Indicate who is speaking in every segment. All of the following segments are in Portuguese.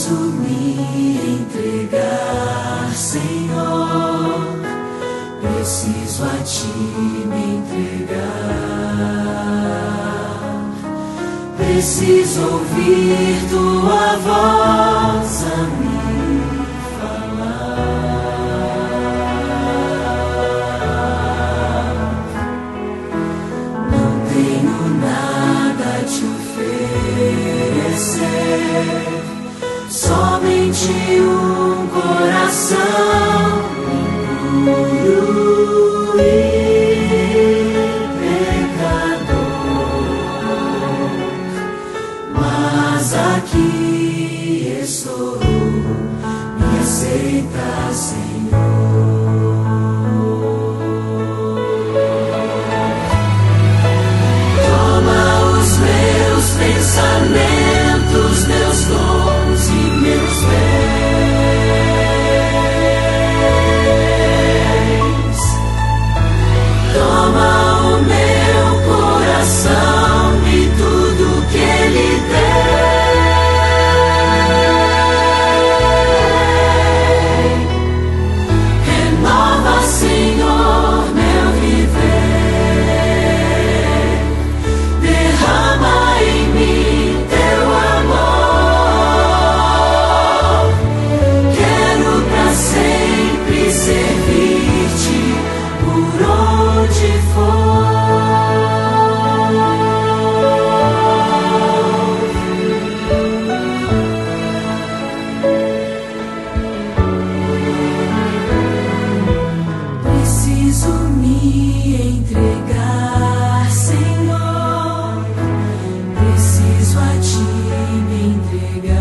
Speaker 1: Preciso me entregar, Senhor. Preciso a Ti me entregar. Preciso ouvir Tua voz a me falar. Não tenho nada a Te oferecer, somente um coração puro e pecador. Mas aqui estou, me aceita, Senhor. Toma os meus pensamentos, meus dons e meus bens. Toma o meu coração e tudo que Ele tem. Renova, Senhor, meu viver. Derrama em mim Teu amor. Quero pra sempre servir-Te por onde for. Preciso me entregar, Senhor. Preciso a Ti me entregar.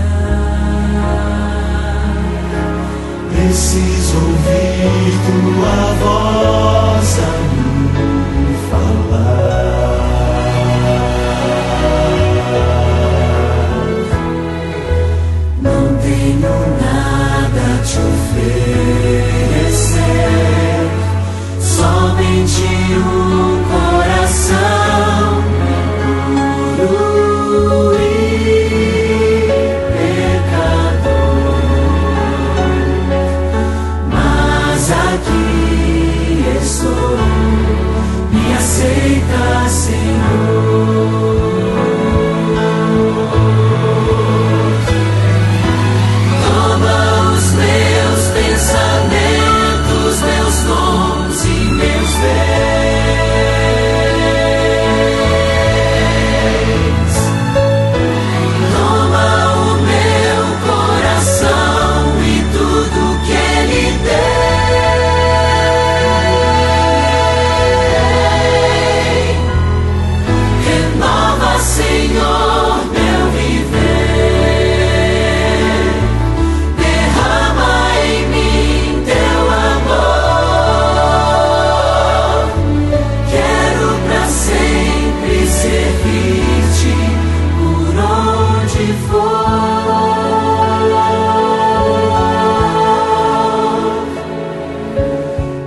Speaker 2: Preciso ouvir Tua voz a me falar.
Speaker 1: Não tenho nada a Te oferecer, somente um coração puro e pecador. Mas aqui estou, me aceita, Senhor. Toma os meus pensamentos, meus dons e meus bens. Toma o meu coração e tudo que Ele tem. Renova, Senhor, meu viver. Derrama em mim Teu amor. Quero pra sempre servir-Te por onde for.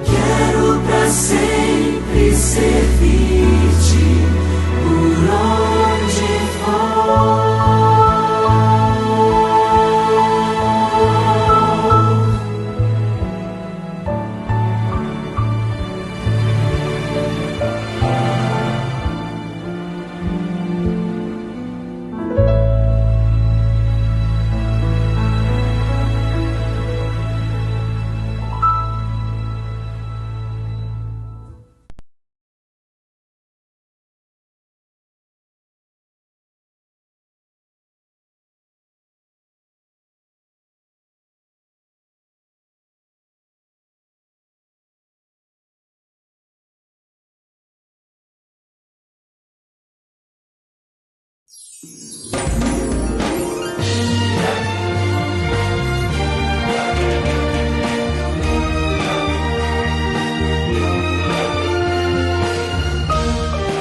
Speaker 1: Quero pra sempre servir-Te por onde for.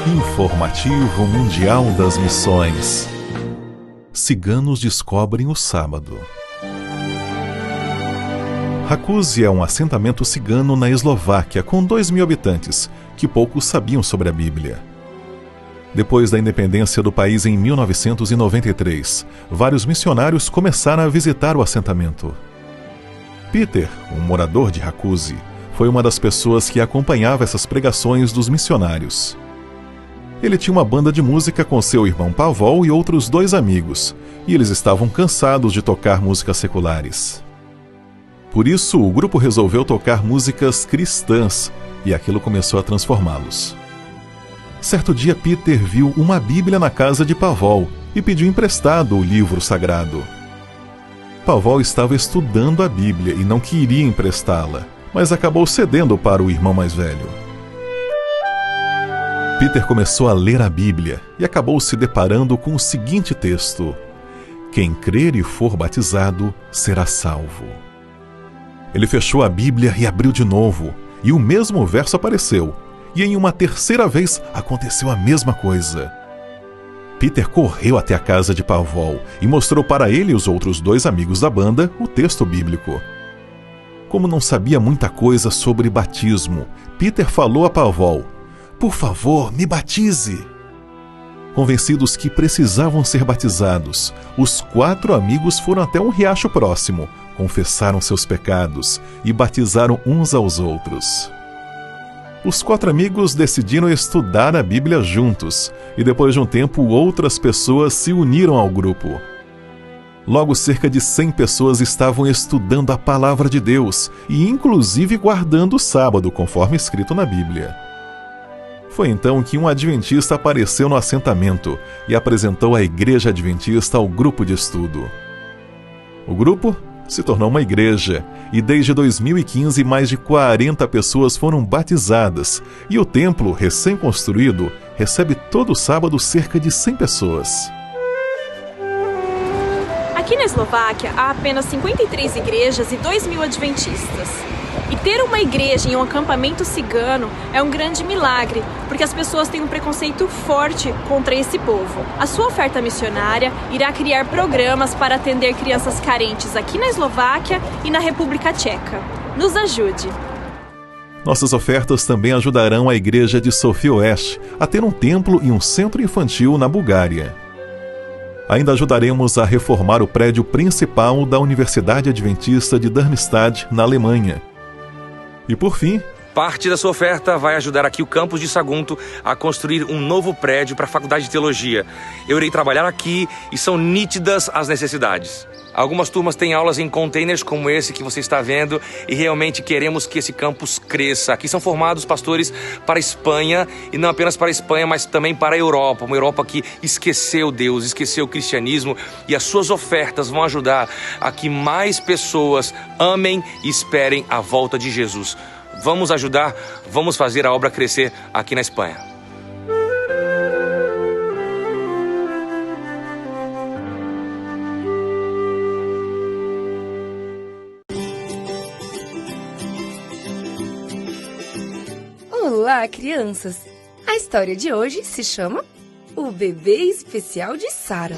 Speaker 3: Informativo Mundial das Missões. Ciganos descobrem o sábado. Rakuse é um assentamento cigano na Eslováquia com 2.000 habitantes, que poucos sabiam sobre a Bíblia. Depois da independência do país em 1993, vários missionários começaram a visitar o assentamento. Peter, um morador de Hakuzi, foi uma das pessoas que acompanhava essas pregações dos missionários. Ele tinha uma banda de música com seu irmão Pavol e outros 2 amigos, e eles estavam cansados de tocar músicas seculares. Por isso, o grupo resolveu tocar músicas cristãs, e aquilo começou a transformá-los. Certo dia, Peter viu uma Bíblia na casa de Pavol e pediu emprestado o livro sagrado. Pavol estava estudando a Bíblia e não queria emprestá-la, mas acabou cedendo para o irmão mais velho. Peter começou a ler a Bíblia e acabou se deparando com o seguinte texto: "Quem crer e for batizado será salvo." Ele fechou a Bíblia e abriu de novo, e o mesmo verso apareceu. E em uma terceira vez aconteceu a mesma coisa. Peter correu até a casa de Pavol e mostrou para ele e os outros 2 amigos da banda o texto bíblico. Como não sabia muita coisa sobre batismo, Peter falou a Pavol: "Por favor, me batize." Convencidos que precisavam ser batizados, os 4 amigos foram até um riacho próximo, confessaram seus pecados e batizaram uns aos outros. Os 4 amigos decidiram estudar a Bíblia juntos, e depois de um tempo outras pessoas se uniram ao grupo. Logo, cerca de 100 pessoas estavam estudando a Palavra de Deus e inclusive guardando o sábado, conforme escrito na Bíblia. Foi então que um adventista apareceu no assentamento e apresentou a Igreja Adventista ao grupo de estudo. O grupo se tornou uma igreja, e desde 2015 mais de 40 pessoas foram batizadas, e o templo, recém-construído, recebe todo sábado cerca de 100 pessoas.
Speaker 4: Aqui na Eslováquia há apenas 53 igrejas e 2.000 adventistas. E ter uma igreja em um acampamento cigano é um grande milagre, porque as pessoas têm um preconceito forte contra esse povo. A sua oferta missionária irá criar programas para atender crianças carentes aqui na Eslováquia e na República Tcheca. Nos ajude!
Speaker 3: Nossas ofertas também ajudarão a igreja de Sofia Oeste a ter um templo e um centro infantil na Bulgária. Ainda ajudaremos a reformar o prédio principal da Universidade Adventista de Darmstadt, na Alemanha. E por fim,
Speaker 5: parte da sua oferta vai ajudar aqui o campus de Sagunto a construir um novo prédio para a Faculdade de Teologia. Eu irei trabalhar aqui e são nítidas as necessidades. Algumas turmas têm aulas em containers como esse que você está vendo e realmente queremos que esse campus cresça. Aqui são formados pastores para a Espanha e não apenas para a Espanha, mas também para a Europa. Uma Europa que esqueceu Deus, esqueceu o cristianismo, e as suas ofertas vão ajudar a que mais pessoas amem e esperem a volta de Jesus. Vamos ajudar, vamos fazer a obra crescer aqui na Espanha.
Speaker 6: Olá, crianças! A história de hoje se chama O Bebê Especial de Sara.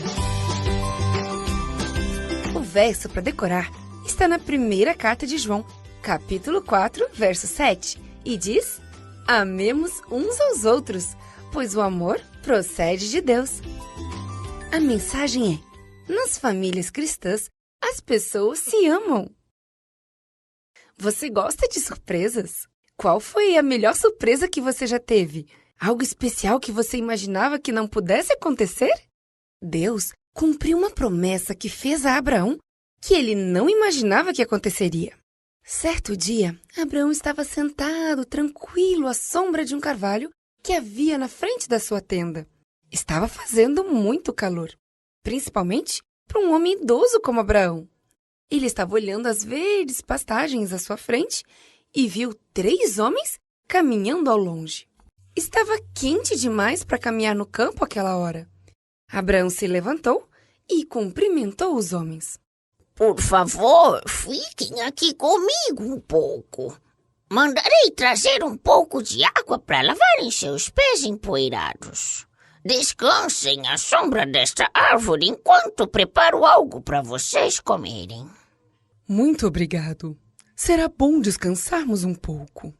Speaker 6: O verso para decorar está na primeira carta de João, capítulo 4, verso 7, e diz: "Amemos uns aos outros, pois o amor procede de Deus." A mensagem é: nas famílias cristãs, as pessoas se amam. Você gosta de surpresas? Qual foi a melhor surpresa que você já teve? Algo especial que você imaginava que não pudesse acontecer? Deus cumpriu uma promessa que fez a Abraão que ele não imaginava que aconteceria. Certo dia, Abraão estava sentado, tranquilo, à sombra de um carvalho que havia na frente da sua tenda. Estava fazendo muito calor, principalmente para um homem idoso como Abraão. Ele estava olhando as verdes pastagens à sua frente e viu 3 homens caminhando ao longe. Estava quente demais para caminhar no campo àquela hora. Abraão se levantou e cumprimentou os homens.
Speaker 7: "Por favor, fiquem aqui comigo um pouco. Mandarei trazer um pouco de água para lavarem seus pés empoeirados. Descansem à sombra desta árvore enquanto preparo algo para vocês comerem."
Speaker 6: Muito obrigado. Será bom descansarmos um pouco.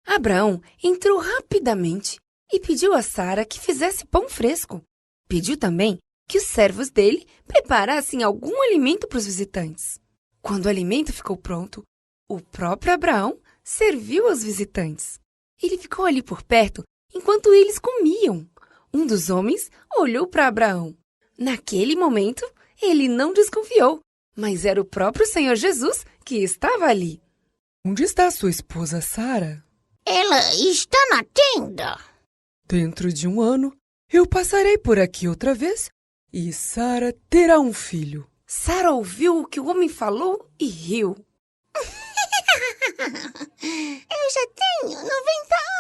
Speaker 6: Abraão entrou rapidamente e pediu a Sara que fizesse pão fresco. Pediu também que os servos dele preparassem algum alimento para os visitantes. Quando o alimento ficou pronto, o próprio Abraão serviu aos visitantes. Ele ficou ali por perto enquanto eles comiam. Um dos homens olhou para Abraão. Naquele momento, ele não desconfiou, mas era o próprio Senhor Jesus que estava ali.
Speaker 8: Onde está sua esposa, Sara?
Speaker 7: Ela está na tenda.
Speaker 8: Dentro de 1 ano, eu passarei por aqui outra vez e Sara terá um filho.
Speaker 6: Sara ouviu o que o homem falou e riu.
Speaker 7: Eu já tenho 90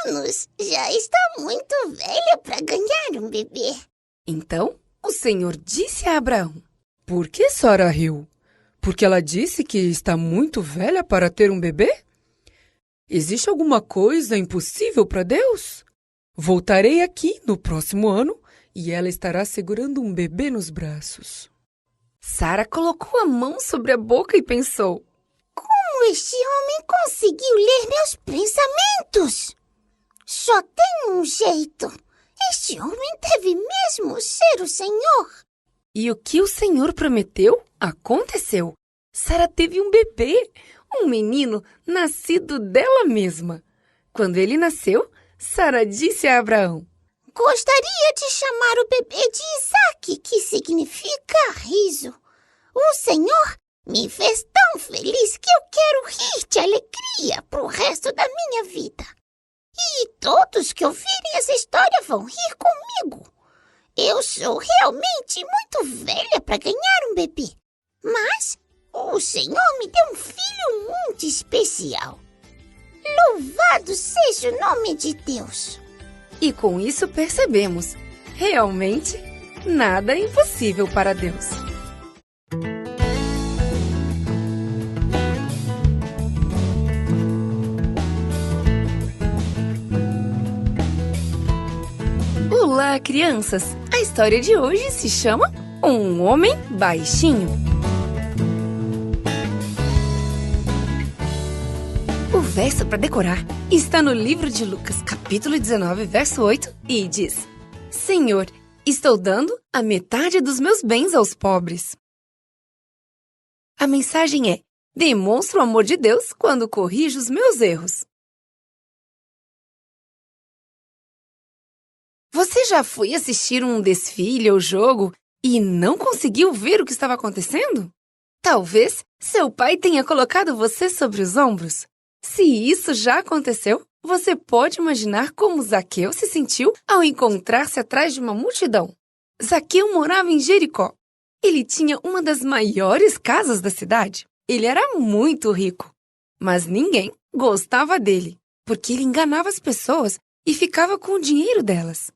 Speaker 7: anos. Já estou muito velha para ganhar um bebê.
Speaker 6: Então, o Senhor disse a Abraão:
Speaker 8: Por que Sara riu? Porque ela disse que está muito velha para ter um bebê? Existe alguma coisa impossível para Deus? Voltarei aqui no próximo ano e ela estará segurando um bebê nos braços.
Speaker 6: Sara colocou a mão sobre a boca e pensou:
Speaker 7: Como este homem conseguiu ler meus pensamentos? Só tem um jeito. Este homem deve mesmo ser o Senhor.
Speaker 6: E o que o Senhor prometeu aconteceu. Sara teve um bebê, um menino nascido dela mesma. Quando ele nasceu, Sara disse a Abraão:
Speaker 7: Gostaria de chamar o bebê de Isaque, que significa riso. O Senhor me fez tão feliz que eu quero rir de alegria pro resto da minha vida. E todos que ouvirem essa história vão rir comigo. Eu sou realmente muito velha para ganhar um bebê, mas o Senhor me deu um filho muito especial. Louvado seja o nome de Deus.
Speaker 6: E com isso percebemos, realmente, nada é impossível para Deus. Olá, crianças! A história de hoje se chama Um Homem Baixinho. O verso para decorar está no livro de Lucas, capítulo 19, verso 8, e diz: Senhor, estou dando a metade dos meus bens aos pobres. A mensagem é: demonstro o amor de Deus quando corrijo os meus erros. Você já foi assistir um desfile ou jogo e não conseguiu ver o que estava acontecendo? Talvez seu pai tenha colocado você sobre os ombros. Se isso já aconteceu, você pode imaginar como Zaqueu se sentiu ao encontrar-se atrás de uma multidão. Zaqueu morava em Jericó. Ele tinha uma das maiores casas da cidade. Ele era muito rico, mas ninguém gostava dele, porque ele enganava as pessoas e ficava com o dinheiro delas.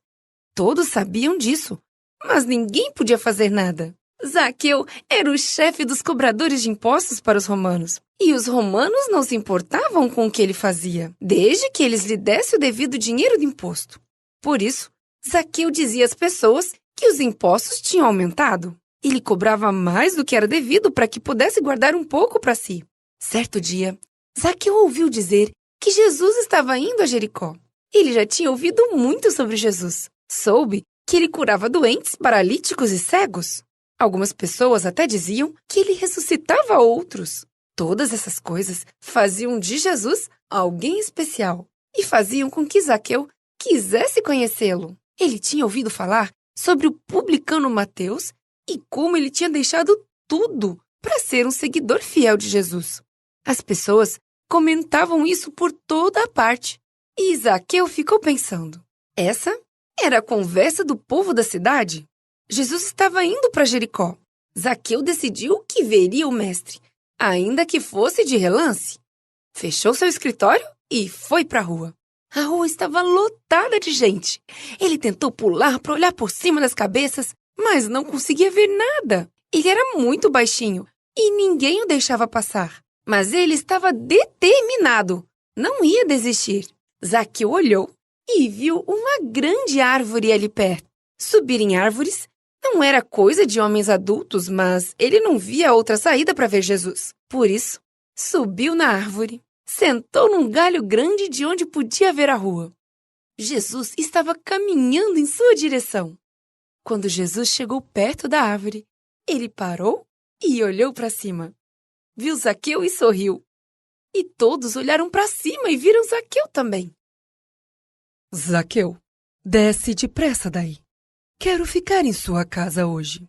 Speaker 6: Todos sabiam disso, mas ninguém podia fazer nada. Zaqueu era o chefe dos cobradores de impostos para os romanos. E os romanos não se importavam com o que ele fazia, desde que eles lhe dessem o devido dinheiro do imposto. Por isso, Zaqueu dizia às pessoas que os impostos tinham aumentado. Ele cobrava mais do que era devido para que pudesse guardar um pouco para si. Certo dia, Zaqueu ouviu dizer que Jesus estava indo a Jericó. Ele já tinha ouvido muito sobre Jesus. Soube que ele curava doentes, paralíticos e cegos. Algumas pessoas até diziam que ele ressuscitava outros. Todas essas coisas faziam de Jesus alguém especial e faziam com que Zaqueu quisesse conhecê-lo. Ele tinha ouvido falar sobre o publicano Mateus e como ele tinha deixado tudo para ser um seguidor fiel de Jesus. As pessoas comentavam isso por toda a parte e Zaqueu ficou pensando: essa era a conversa do povo da cidade? Jesus estava indo para Jericó. Zaqueu decidiu que veria o mestre, ainda que fosse de relance. Fechou seu escritório e foi para a rua. A rua estava lotada de gente. Ele tentou pular para olhar por cima das cabeças, mas não conseguia ver nada. Ele era muito baixinho e ninguém o deixava passar. Mas ele estava determinado. Não ia desistir. Zaqueu olhou e viu uma grande árvore ali perto. Subir em árvores não era coisa de homens adultos, mas ele não via outra saída para ver Jesus. Por isso, subiu na árvore, sentou num galho grande de onde podia ver a rua. Jesus estava caminhando em sua direção. Quando Jesus chegou perto da árvore, ele parou e olhou para cima. Viu Zaqueu e sorriu. E todos olharam para cima e viram Zaqueu também.
Speaker 8: Zaqueu, desce depressa daí. Quero ficar em sua casa hoje.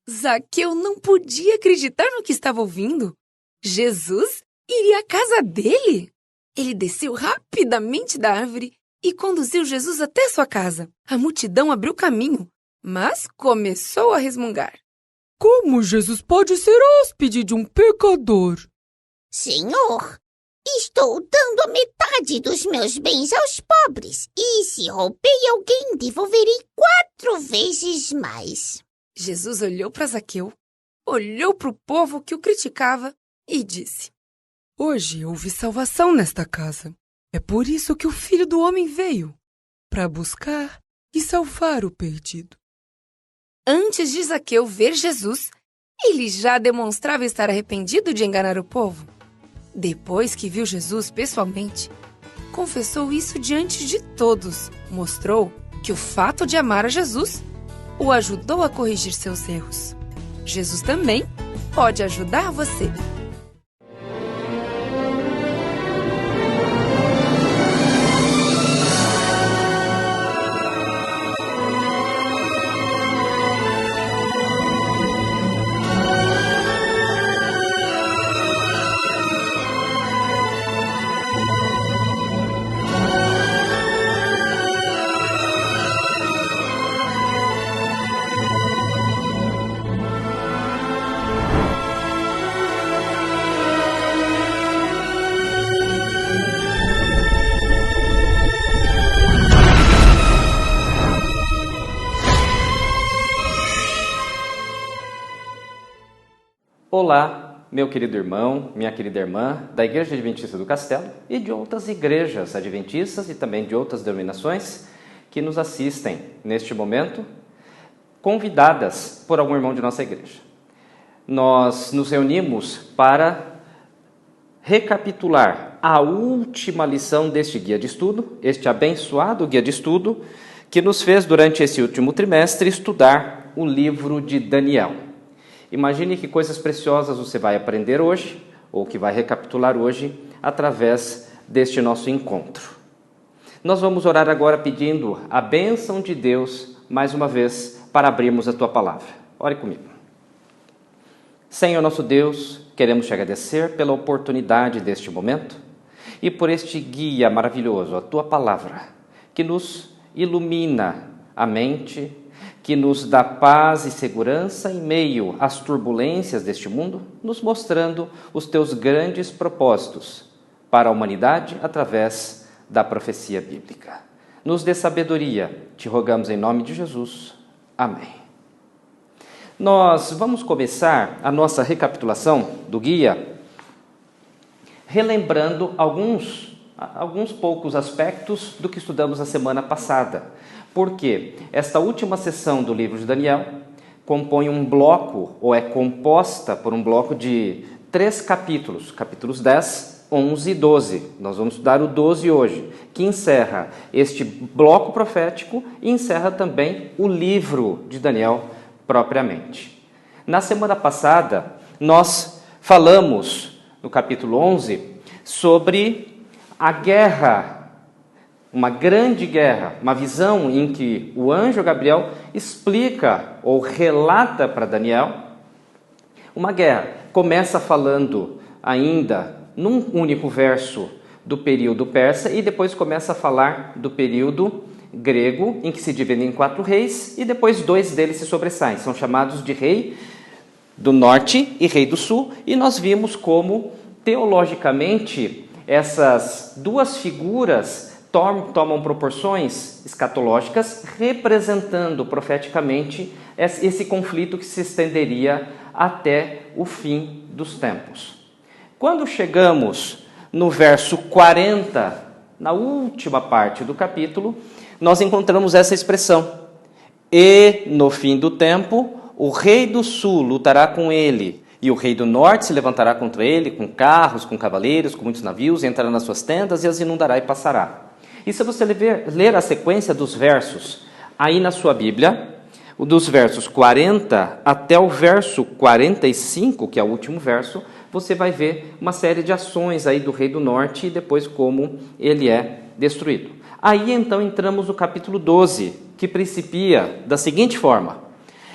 Speaker 6: Zaqueu não podia acreditar no que estava ouvindo. Jesus iria à casa dele. Ele desceu rapidamente da árvore e conduziu Jesus até sua casa. A multidão abriu caminho, mas começou a resmungar.
Speaker 8: Como Jesus pode ser hóspede de um pecador?
Speaker 7: Senhor, estou dando a metade dos meus bens aos pobres. E se roubei alguém, devolverei 4 vezes mais.
Speaker 6: Jesus olhou para Zaqueu, olhou para o povo que o criticava e disse:
Speaker 8: Hoje houve salvação nesta casa. É por isso que o Filho do Homem veio, para buscar e salvar o perdido.
Speaker 6: Antes de Zaqueu ver Jesus, ele já demonstrava estar arrependido de enganar o povo. Depois que viu Jesus pessoalmente, confessou isso diante de todos. Mostrou que o fato de amar a Jesus o ajudou a corrigir seus erros. Jesus também pode ajudar você.
Speaker 9: Olá, meu querido irmão, minha querida irmã da Igreja Adventista do Castelo e de outras igrejas adventistas e também de outras denominações que nos assistem neste momento, convidadas por algum irmão de nossa igreja. Nós nos reunimos para recapitular a última lição deste guia de estudo, este abençoado guia de estudo que nos fez durante esse último trimestre estudar o livro de Daniel. Imagine que coisas preciosas você vai aprender hoje, ou que vai recapitular hoje, através deste nosso encontro. Nós vamos orar agora pedindo a bênção de Deus, mais uma vez, para abrirmos a Tua Palavra. Ore comigo. Senhor nosso Deus, queremos te agradecer pela oportunidade deste momento e por este guia maravilhoso, a Tua Palavra, que nos ilumina a mente, que nos dá paz e segurança em meio às turbulências deste mundo, nos mostrando os teus grandes propósitos para a humanidade através da profecia bíblica. Nos dê sabedoria, te rogamos em nome de Jesus. Amém. Nós vamos começar a nossa recapitulação do guia relembrando alguns poucos aspectos do que estudamos na semana passada. Porque esta última sessão do livro de Daniel compõe um bloco, ou é composta por um bloco de 3 capítulos, capítulos 10, 11 e 12. Nós vamos estudar o 12 hoje, que encerra este bloco profético e encerra também o livro de Daniel propriamente. Na semana passada, nós falamos, no capítulo 11, sobre a guerra, uma grande guerra, uma visão em que o anjo Gabriel explica ou relata para Daniel uma guerra. Começa falando ainda num único verso do período persa e depois começa a falar do período grego, em que se divide em 4 reis e depois 2 deles se sobressaem. São chamados de rei do norte e rei do sul, e nós vimos como teologicamente essas 2 figuras tomam proporções escatológicas, representando profeticamente esse conflito que se estenderia até o fim dos tempos. Quando chegamos no verso 40, na última parte do capítulo, nós encontramos essa expressão: e no fim do tempo, o rei do sul lutará com ele, e o rei do norte se levantará contra ele, com carros, com cavaleiros, com muitos navios, e entrará nas suas tendas e as inundará e passará. E se você ler a sequência dos versos aí na sua Bíblia, dos versos 40 até o verso 45, que é o último verso, você vai ver uma série de ações aí do rei do norte e depois como ele é destruído. Aí então entramos no capítulo 12, que principia da seguinte forma: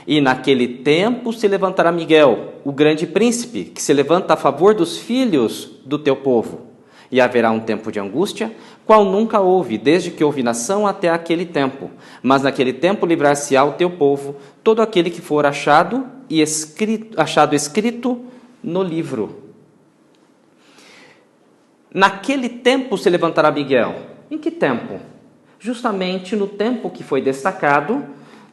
Speaker 9: e naquele tempo se levantará Miguel, o grande príncipe, que se levanta a favor dos filhos do teu povo. E haverá um tempo de angústia, qual nunca houve, desde que houve nação até aquele tempo. Mas naquele tempo livrar-se-á o teu povo, todo aquele que for achado escrito no livro. Naquele tempo se levantará Miguel. Em que tempo? Justamente no tempo que foi destacado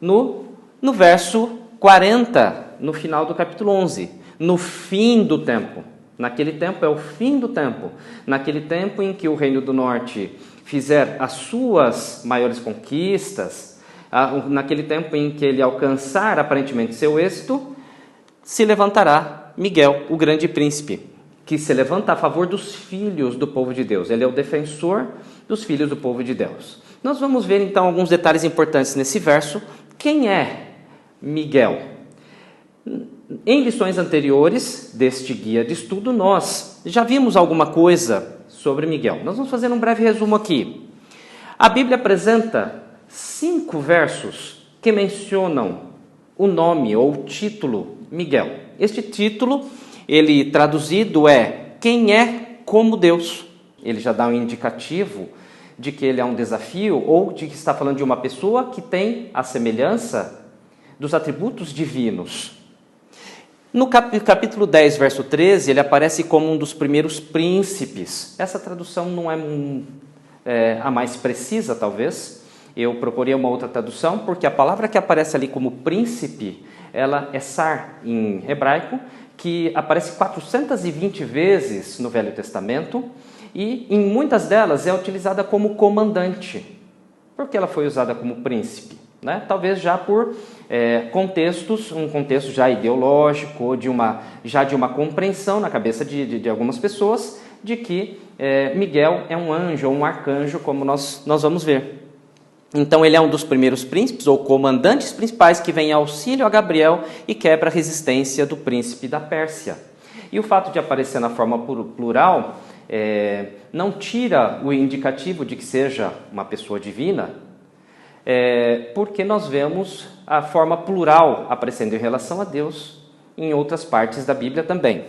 Speaker 9: no verso 40, no final do capítulo 11. No fim do tempo. Naquele tempo é o fim do tempo. Naquele tempo em que o Reino do Norte fizer as suas maiores conquistas, naquele tempo em que ele alcançar aparentemente seu êxito, se levantará Miguel, o grande príncipe, que se levanta a favor dos filhos do povo de Deus. Ele é o defensor dos filhos do povo de Deus. Nós vamos ver então alguns detalhes importantes nesse verso. Quem é Miguel? Em lições anteriores deste guia de estudo, nós já vimos alguma coisa sobre Miguel. Nós vamos fazer um breve resumo aqui. A Bíblia apresenta 5 versos que mencionam o nome ou o título Miguel. Este título, ele traduzido é quem é como Deus. Ele já dá um indicativo de que ele é um desafio ou de que está falando de uma pessoa que tem a semelhança dos atributos divinos. No capítulo 10, verso 13, ele aparece como um dos primeiros príncipes. Essa tradução não é a mais precisa, talvez. Eu proporia uma outra tradução, porque a palavra que aparece ali como príncipe, ela é sar em hebraico, que aparece 420 vezes no Velho Testamento, e em muitas delas é utilizada como comandante. Por que ela foi usada como príncipe? Né? Talvez já por um contexto já ideológico, ou de uma compreensão na cabeça de algumas pessoas de que Miguel é um anjo ou um arcanjo, como nós vamos ver. Então ele é um dos primeiros príncipes ou comandantes principais que vem em auxílio a Gabriel e quebra a resistência do príncipe da Pérsia. E o fato de aparecer na forma plural não tira o indicativo de que seja uma pessoa divina, porque nós vemos a forma plural aparecendo em relação a Deus em outras partes da Bíblia também.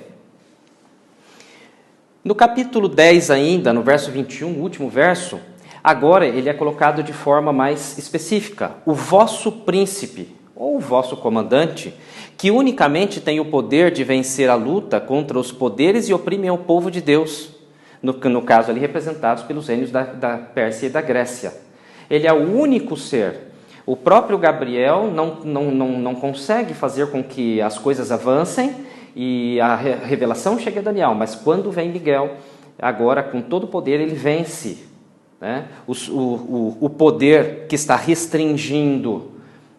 Speaker 9: No capítulo 10 ainda, no verso 21, o último verso, agora ele é colocado de forma mais específica. O vosso príncipe, ou o vosso comandante, que unicamente tem o poder de vencer a luta contra os poderes e oprimem o povo de Deus, no caso ali representados pelos reinos da Pérsia e da Grécia. Ele é o único ser. O próprio Gabriel não consegue fazer com que as coisas avancem e a revelação chegue a Daniel, mas quando vem Miguel, agora com todo o poder, ele vence, né? o poder que está restringindo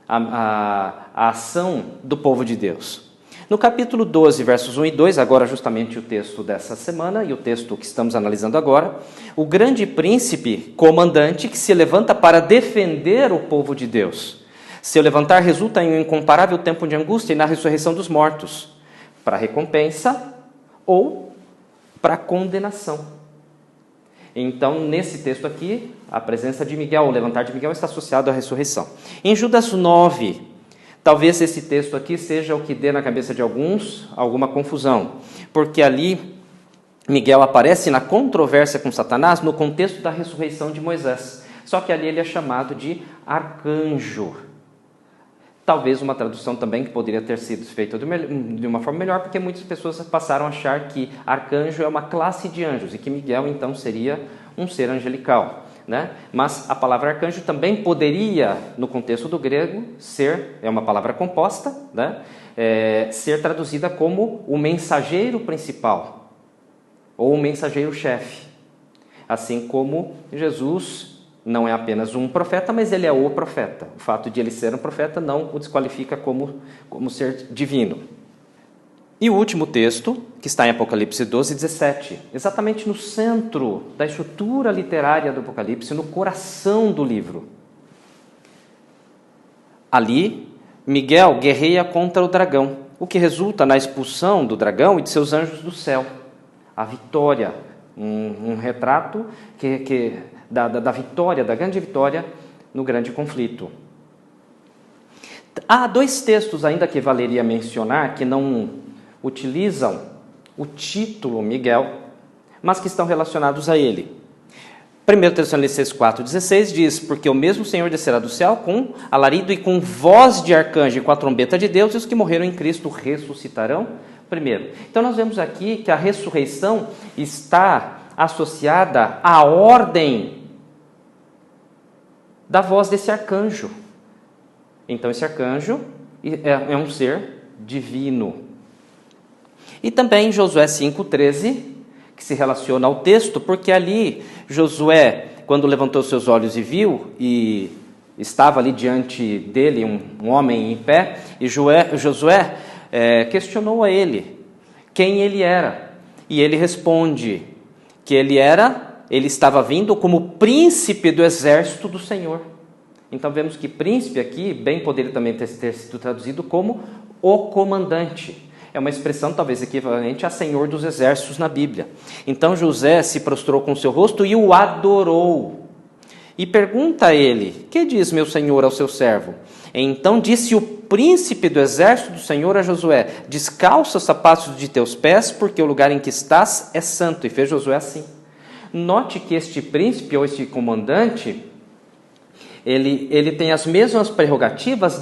Speaker 9: a ação do povo de Deus. No capítulo 12, versos 1 e 2, agora justamente o texto dessa semana e o texto que estamos analisando agora, o grande príncipe comandante que se levanta para defender o povo de Deus. Seu levantar resulta em um incomparável tempo de angústia e na ressurreição dos mortos, para recompensa ou para condenação. Então, nesse texto aqui, a presença de Miguel, o levantar de Miguel está associado à ressurreição. Em Judas 9, talvez esse texto aqui seja o que dê na cabeça de alguns alguma confusão, porque ali Miguel aparece na controvérsia com Satanás no contexto da ressurreição de Moisés. Só que ali ele é chamado de arcanjo. Talvez uma tradução também que poderia ter sido feita de uma forma melhor, porque muitas pessoas passaram a achar que arcanjo é uma classe de anjos e que Miguel então seria um ser angelical. Né? Mas a palavra arcanjo também poderia, no contexto do grego, é uma palavra composta, né? Ser traduzida como o mensageiro principal ou o mensageiro-chefe. Assim como Jesus não é apenas um profeta, mas ele é o profeta. O fato de ele ser um profeta não o desqualifica como ser divino. E o último texto, que está em Apocalipse 12, 17, exatamente no centro da estrutura literária do Apocalipse, no coração do livro. Ali, Miguel guerreia contra o dragão, o que resulta na expulsão do dragão e de seus anjos do céu. A vitória, um retrato da vitória, da grande vitória no grande conflito. Há dois textos ainda que valeria mencionar, que não utilizam o título Miguel, mas que estão relacionados a ele. 1 Tessalonicenses 4,16 diz: porque o mesmo Senhor descerá do céu com alarido e com voz de arcanjo e com a trombeta de Deus, e os que morreram em Cristo ressuscitarão primeiro. Então nós vemos aqui que a ressurreição está associada à ordem da voz desse arcanjo. Então esse arcanjo é um ser divino. E também Josué 5,13, que se relaciona ao texto, porque ali Josué, quando levantou seus olhos e viu, e estava ali diante dele um homem em pé, e Josué questionou a ele quem ele era. E ele responde que ele estava vindo como príncipe do exército do Senhor. Então vemos que príncipe aqui bem poderia também ter sido traduzido como o comandante. É uma expressão talvez equivalente a Senhor dos Exércitos na Bíblia. Então José se prostrou com seu rosto e o adorou. E pergunta a ele: que diz meu senhor ao seu servo? Então disse o príncipe do exército do Senhor a Josué: descalça os sapatos de teus pés, porque o lugar em que estás é santo. E fez Josué assim. Note que este príncipe ou este comandante, ele tem as mesmas prerrogativas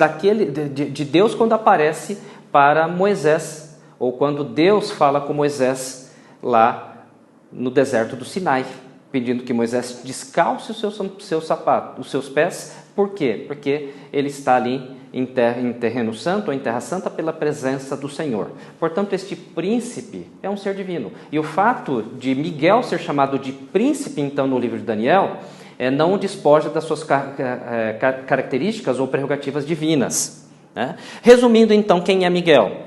Speaker 9: de Deus quando aparece para Moisés, ou quando Deus fala com Moisés lá no deserto do Sinai, pedindo que Moisés descalce os seus sapatos, os seus pés. Por quê? Porque ele está ali em terreno santo, ou em terra santa, pela presença do Senhor. Portanto, este príncipe é um ser divino. E o fato de Miguel ser chamado de príncipe, então, no livro de Daniel, não o despoja das suas características ou prerrogativas divinas. Né? Resumindo, então, quem é Miguel?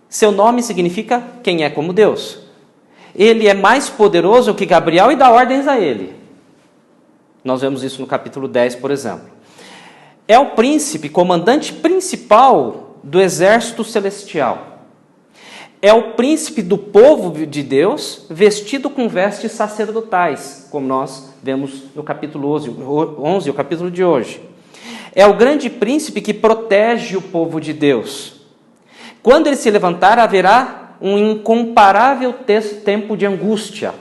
Speaker 9: Seu nome significa quem é como Deus. Ele é mais poderoso que Gabriel e dá ordens a ele. Nós vemos isso no capítulo 10, por exemplo. É o príncipe, comandante principal do exército celestial. É o príncipe do povo de Deus, vestido com vestes sacerdotais, como nós vemos no capítulo 11, o capítulo de hoje. É o grande príncipe que protege o povo de Deus. Quando ele se levantar, haverá um incomparável tempo de angústia.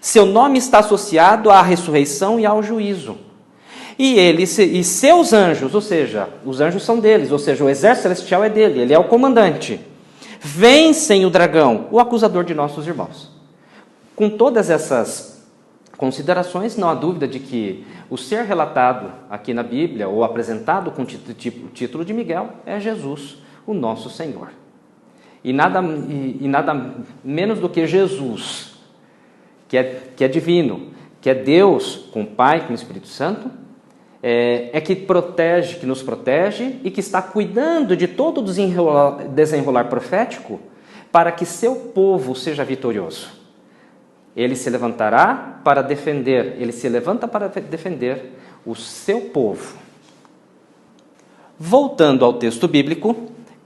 Speaker 9: Seu nome está associado à ressurreição e ao juízo. E seus anjos, ou seja, os anjos são deles, ou seja, o exército celestial é dele, ele é o comandante. Vencem o dragão, o acusador de nossos irmãos. Com todas essas considerações, não há dúvida de que o ser relatado aqui na Bíblia, ou apresentado com o título de Miguel, é Jesus, o nosso Senhor. E nada menos do que Jesus, que é divino, que é Deus com o Pai, com o Espírito Santo, que nos protege e que está cuidando de todo o desenrolar profético para que seu povo seja vitorioso. Ele se levanta para defender o seu povo. Voltando ao texto bíblico,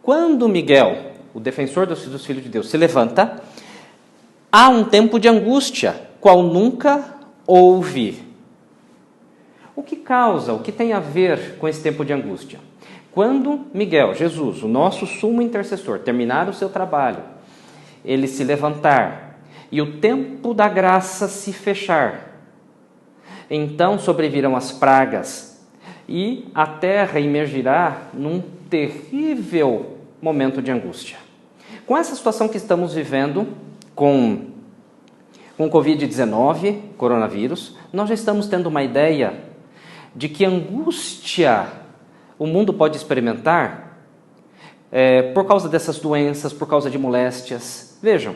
Speaker 9: quando Miguel, o defensor dos filhos de Deus, se levanta, há um tempo de angústia, qual nunca houve. O que tem a ver com esse tempo de angústia? Quando Miguel, Jesus, o nosso sumo intercessor, terminar o seu trabalho, ele se levantar e o tempo da graça se fechar, então sobrevirão as pragas e a terra imergirá num terrível momento de angústia. Com essa situação que estamos vivendo, com o Covid-19, coronavírus, nós já estamos tendo uma ideia de que angústia o mundo pode experimentar por causa dessas doenças, por causa de moléstias. Vejam,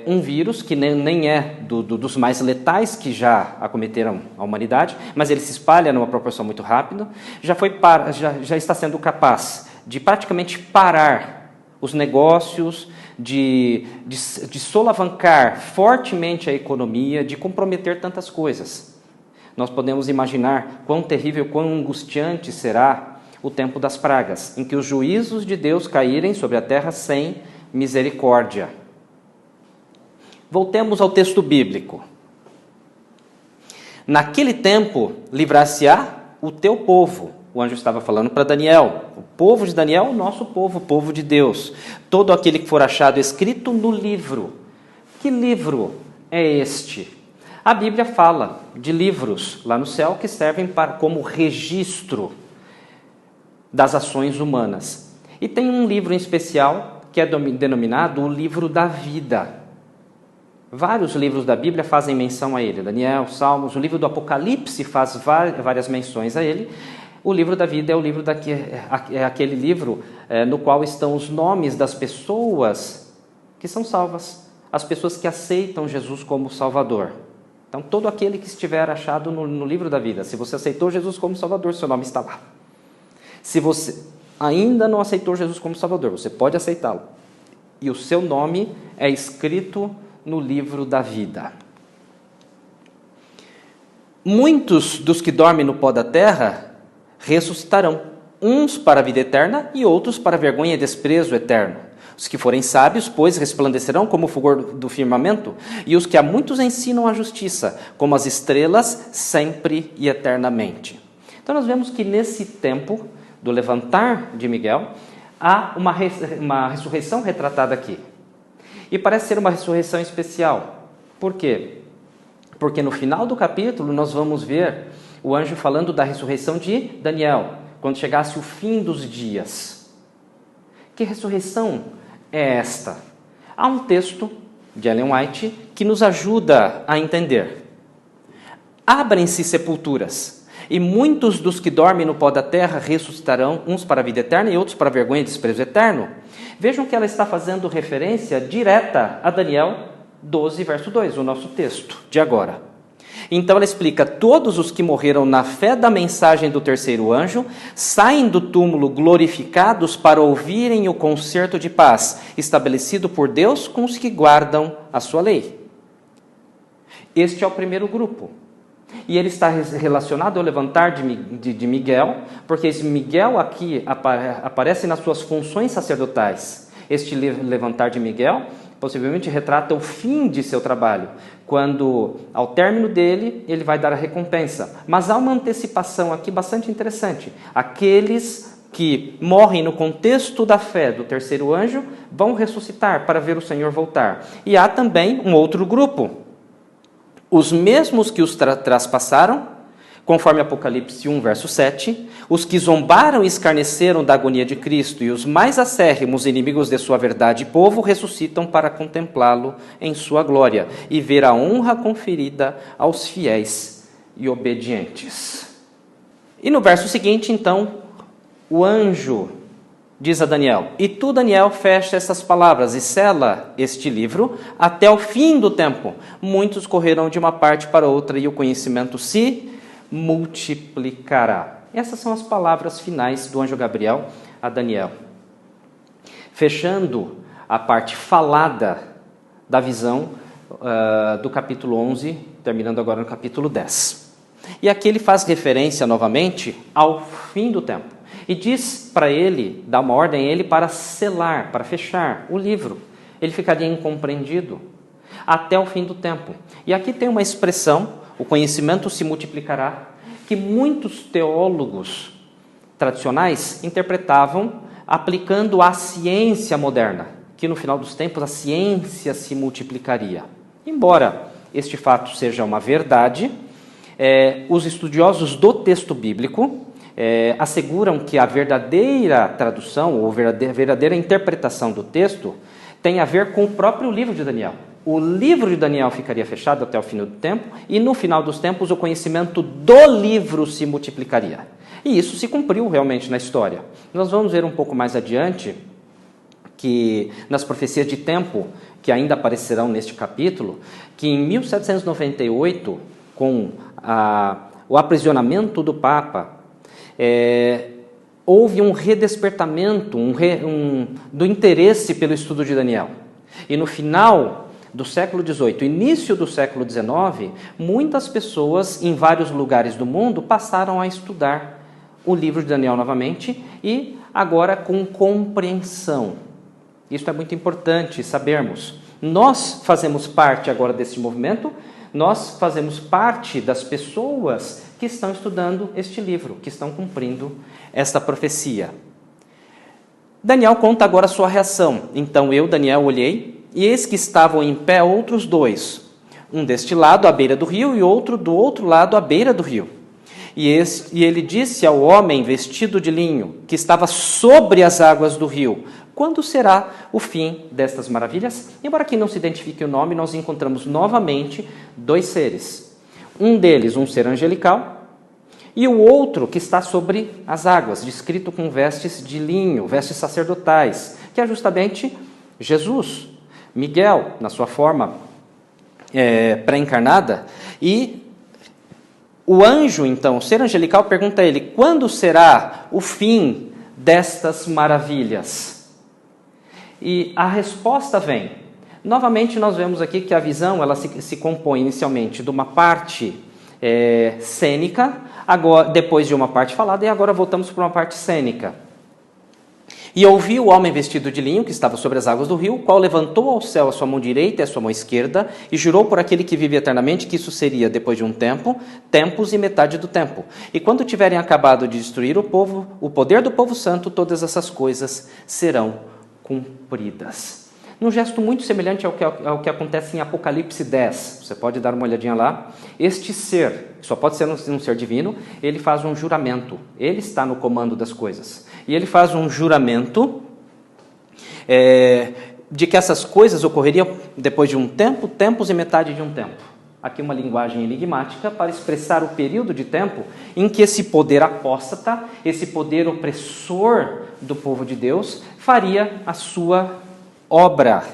Speaker 9: um vírus que nem é dos mais letais que já acometeram a humanidade, mas ele se espalha numa proporção muito rápida, já está sendo capaz de praticamente parar os negócios, de solavancar fortemente a economia, de comprometer tantas coisas. Nós podemos imaginar quão terrível, quão angustiante será o tempo das pragas, em que os juízos de Deus caírem sobre a terra sem misericórdia. Voltemos ao texto bíblico. Naquele tempo, livrar-se-á o teu povo. O anjo estava falando para Daniel. O povo de Daniel, o nosso povo, o povo de Deus. Todo aquele que for achado escrito no livro. Que livro é este? A Bíblia fala de livros lá no céu que servem como registro das ações humanas. E tem um livro em especial que é denominado o livro da vida. Vários livros da Bíblia fazem menção a ele. Daniel, Salmos, o livro do Apocalipse faz várias menções a ele. O livro da vida é o livro aquele livro no qual estão os nomes das pessoas que são salvas, as pessoas que aceitam Jesus como Salvador. Então, todo aquele que estiver achado no livro da vida, se você aceitou Jesus como Salvador, seu nome está lá. Se você ainda não aceitou Jesus como Salvador, você pode aceitá-lo. E o seu nome é escrito no livro da vida. Muitos dos que dormem no pó da terra ressuscitarão, uns para a vida eterna e outros para a vergonha e desprezo eterno. Os que forem sábios, pois, resplandecerão como o fulgor do firmamento, e os que a muitos ensinam a justiça, como as estrelas, sempre e eternamente. Então nós vemos que nesse tempo do levantar de Miguel, há uma ressurreição retratada aqui. E parece ser uma ressurreição especial. Por quê? Porque no final do capítulo nós vamos ver o anjo falando da ressurreição de Daniel, quando chegasse o fim dos dias. Que ressurreição é esta? Há um texto de Ellen White que nos ajuda a entender. Abrem-se sepulturas, e muitos dos que dormem no pó da terra ressuscitarão, uns para a vida eterna e outros para a vergonha e desprezo eterno. Vejam que ela está fazendo referência direta a Daniel 12, verso 2, o nosso texto de agora. Então ela explica: todos os que morreram na fé da mensagem do terceiro anjo saem do túmulo glorificados para ouvirem o concerto de paz estabelecido por Deus com os que guardam a sua lei. Este é o primeiro grupo. E ele está relacionado ao levantar de Miguel, porque esse Miguel aqui aparece nas suas funções sacerdotais. Este levantar de Miguel possivelmente retrata o fim de seu trabalho, quando, ao término dele, ele vai dar a recompensa. Mas há uma antecipação aqui bastante interessante. Aqueles que morrem no contexto da fé do terceiro anjo vão ressuscitar para ver o Senhor voltar. E há também um outro grupo, os mesmos que os traspassaram, conforme Apocalipse 1, verso 7, os que zombaram e escarneceram da agonia de Cristo e os mais acérrimos inimigos de sua verdade e povo ressuscitam para contemplá-lo em sua glória e ver a honra conferida aos fiéis e obedientes. E no verso seguinte, então, o anjo diz a Daniel: e tu, Daniel, fecha essas palavras e sela este livro até o fim do tempo. Muitos correrão de uma parte para outra e o conhecimento se multiplicará. Essas são as palavras finais do anjo Gabriel a Daniel. Fechando a parte falada da visão do capítulo 11, terminando agora no capítulo 10. E aqui ele faz referência novamente ao fim do tempo. E diz para ele, dá uma ordem a ele para selar, para fechar o livro. Ele ficaria incompreendido até o fim do tempo. E aqui tem uma expressão: o conhecimento se multiplicará, que muitos teólogos tradicionais interpretavam aplicando à ciência moderna, que no final dos tempos a ciência se multiplicaria. Embora este fato seja uma verdade, os estudiosos do texto bíblico asseguram que a verdadeira tradução ou verdadeira interpretação do texto tem a ver com o próprio livro de Daniel. O livro de Daniel ficaria fechado até o fim do tempo, e no final dos tempos o conhecimento do livro se multiplicaria. E isso se cumpriu realmente na história. Nós vamos ver um pouco mais adiante que nas profecias de tempo, que ainda aparecerão neste capítulo, que em 1798, com o aprisionamento do Papa, houve um redespertamento do interesse pelo estudo de Daniel. E no final do século XVIII, início do século XIX, muitas pessoas em vários lugares do mundo passaram a estudar o livro de Daniel novamente e agora com compreensão. Isso é muito importante sabermos. Nós fazemos parte agora desse movimento, nós fazemos parte das pessoas que estão estudando este livro, que estão cumprindo esta profecia. Daniel conta agora a sua reação. Então eu, Daniel, olhei, e eis que estavam em pé outros dois, um deste lado à beira do rio e outro do outro lado à beira do rio. E ele disse ao homem vestido de linho, que estava sobre as águas do rio: quando será o fim destas maravilhas? Embora aqui não se identifique o nome, nós encontramos novamente dois seres. Um deles, um ser angelical, e o outro que está sobre as águas, descrito com vestes de linho, vestes sacerdotais, que é justamente Jesus, Miguel, na sua forma pré-encarnada. E o anjo, então, o ser angelical, pergunta a ele: quando será o fim destas maravilhas? E a resposta vem. Novamente nós vemos aqui que a visão ela se compõe inicialmente de uma parte cênica, agora, depois de uma parte falada, e agora voltamos para uma parte cênica. E ouvi o homem vestido de linho, que estava sobre as águas do rio, o qual levantou ao céu a sua mão direita e a sua mão esquerda, e jurou por aquele que vive eternamente que isso seria, depois de um tempo, tempos e metade do tempo. E quando tiverem acabado de destruir o povo, o poder do povo santo, todas essas coisas serão cumpridas. Num gesto muito semelhante ao que acontece em Apocalipse 10, você pode dar uma olhadinha lá. Este ser, só pode ser um ser divino, ele faz um juramento, ele está no comando das coisas. E ele faz um juramento de que essas coisas ocorreriam depois de um tempo, tempos e metade de um tempo. Aqui uma linguagem enigmática para expressar o período de tempo em que esse poder apóstata, esse poder opressor do povo de Deus, faria a sua obra.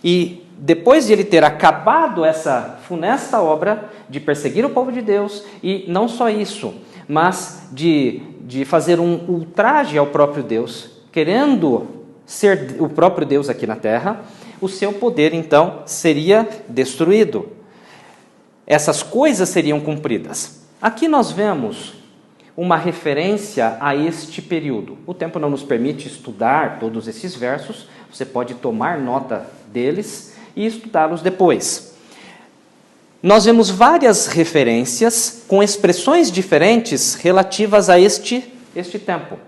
Speaker 9: E depois de ele ter acabado essa funesta obra de perseguir o povo de Deus, e não só isso, mas de fazer um ultraje ao próprio Deus, querendo ser o próprio Deus aqui na terra, o seu poder então seria destruído. Essas coisas seriam cumpridas. Aqui nós vemos uma referência a este período. O tempo não nos permite estudar todos esses versos, você pode tomar nota deles e estudá-los depois. Nós vemos várias referências com expressões diferentes relativas a este tempo.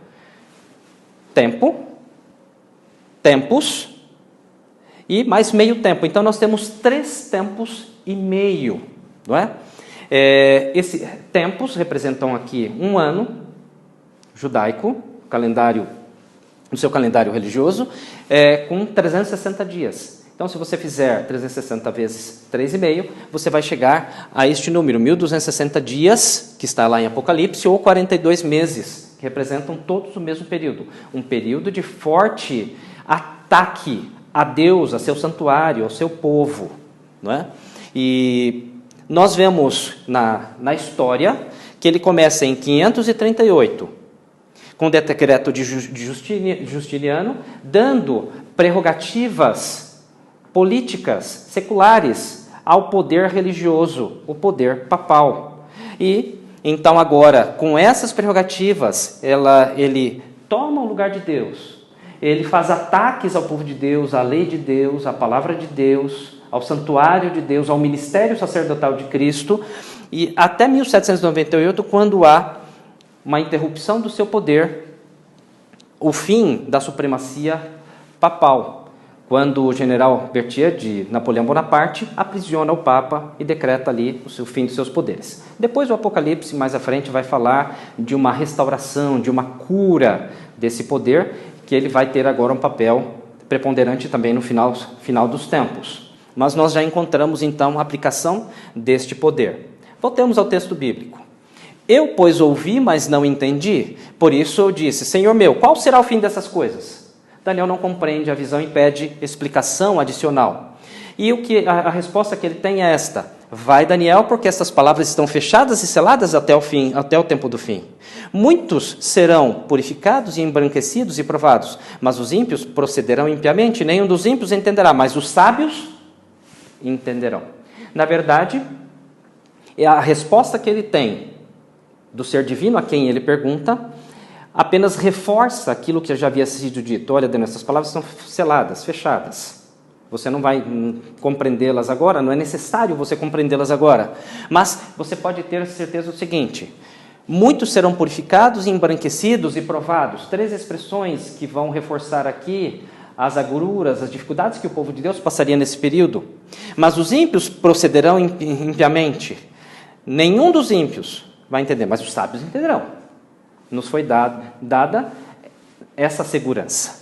Speaker 9: Tempo, tempos e mais meio tempo. Então nós temos 3 tempos e meio, não é? Esses tempos representam aqui um ano judaico, no seu calendário religioso, com 360 dias. Então, se você fizer 360 vezes 3,5, você vai chegar a este número, 1.260 dias, que está lá em Apocalipse, ou 42 meses, que representam todos o mesmo período. Um período de forte ataque a Deus, a seu santuário, ao seu povo, não é? E nós vemos na história que ele começa em 538, com o decreto de Justiniano, dando prerrogativas políticas, seculares, ao poder religioso, o poder papal. E, então, agora, com essas prerrogativas, ele toma o lugar de Deus, ele faz ataques ao povo de Deus, à lei de Deus, à palavra de Deus, ao santuário de Deus, ao ministério sacerdotal de Cristo, e até 1798, quando há uma interrupção do seu poder, o fim da supremacia papal, quando o general Berthier de Napoleão Bonaparte aprisiona o Papa e decreta ali o fim dos seus poderes. Depois o Apocalipse, mais à frente, vai falar de uma restauração, de uma cura desse poder, que ele vai ter agora um papel preponderante também no final dos tempos. Mas nós já encontramos, então, a aplicação deste poder. Voltemos ao texto bíblico. Eu, pois, ouvi, mas não entendi. Por isso eu disse: Senhor meu, qual será o fim dessas coisas? Daniel não compreende a visão e pede explicação adicional. E a resposta que ele tem é esta: Vai, Daniel, porque essas palavras estão fechadas e seladas até o fim, até o tempo do fim. Muitos serão purificados e embranquecidos e provados, mas os ímpios procederão impiamente. Nenhum dos ímpios entenderá, mas os sábios entenderão. Na verdade, a resposta que ele tem do ser divino a quem ele pergunta apenas reforça aquilo que já havia sido dito. Olha, Daniel, essas palavras são seladas, fechadas. Você não vai compreendê-las agora, não é necessário você compreendê-las agora. Mas você pode ter certeza do seguinte: muitos serão purificados, embranquecidos e provados. 3 expressões que vão reforçar aqui as agruras, as dificuldades que o povo de Deus passaria nesse período. Mas os ímpios procederão impiamente. Nenhum dos ímpios vai entender, mas os sábios entenderão. Nos foi dada essa segurança.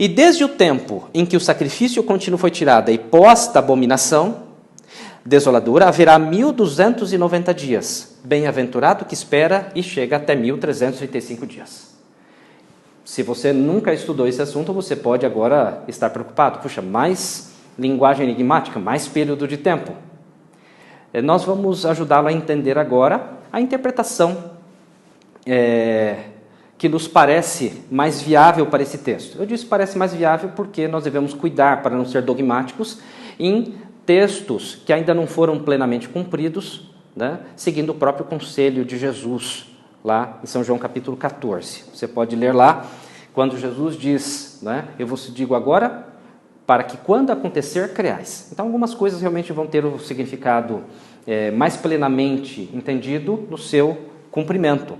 Speaker 9: E desde o tempo em que o sacrifício contínuo foi tirado e posta a abominação desoladora, haverá 1290 dias. Bem-aventurado que espera e chega até 1335 dias. Se você nunca estudou esse assunto, você pode agora estar preocupado. Puxa, mais linguagem enigmática, mais período de tempo. Nós vamos ajudá-lo a entender agora a interpretação que nos parece mais viável para esse texto. Eu disse parece mais viável porque nós devemos cuidar para não ser dogmáticos em textos que ainda não foram plenamente cumpridos, né, seguindo o próprio conselho de Jesus, lá em São João capítulo 14. Você pode ler lá, quando Jesus diz, né, eu vos digo agora, para que quando acontecer, creais. Então, algumas coisas realmente vão ter o significado mais plenamente entendido no seu cumprimento.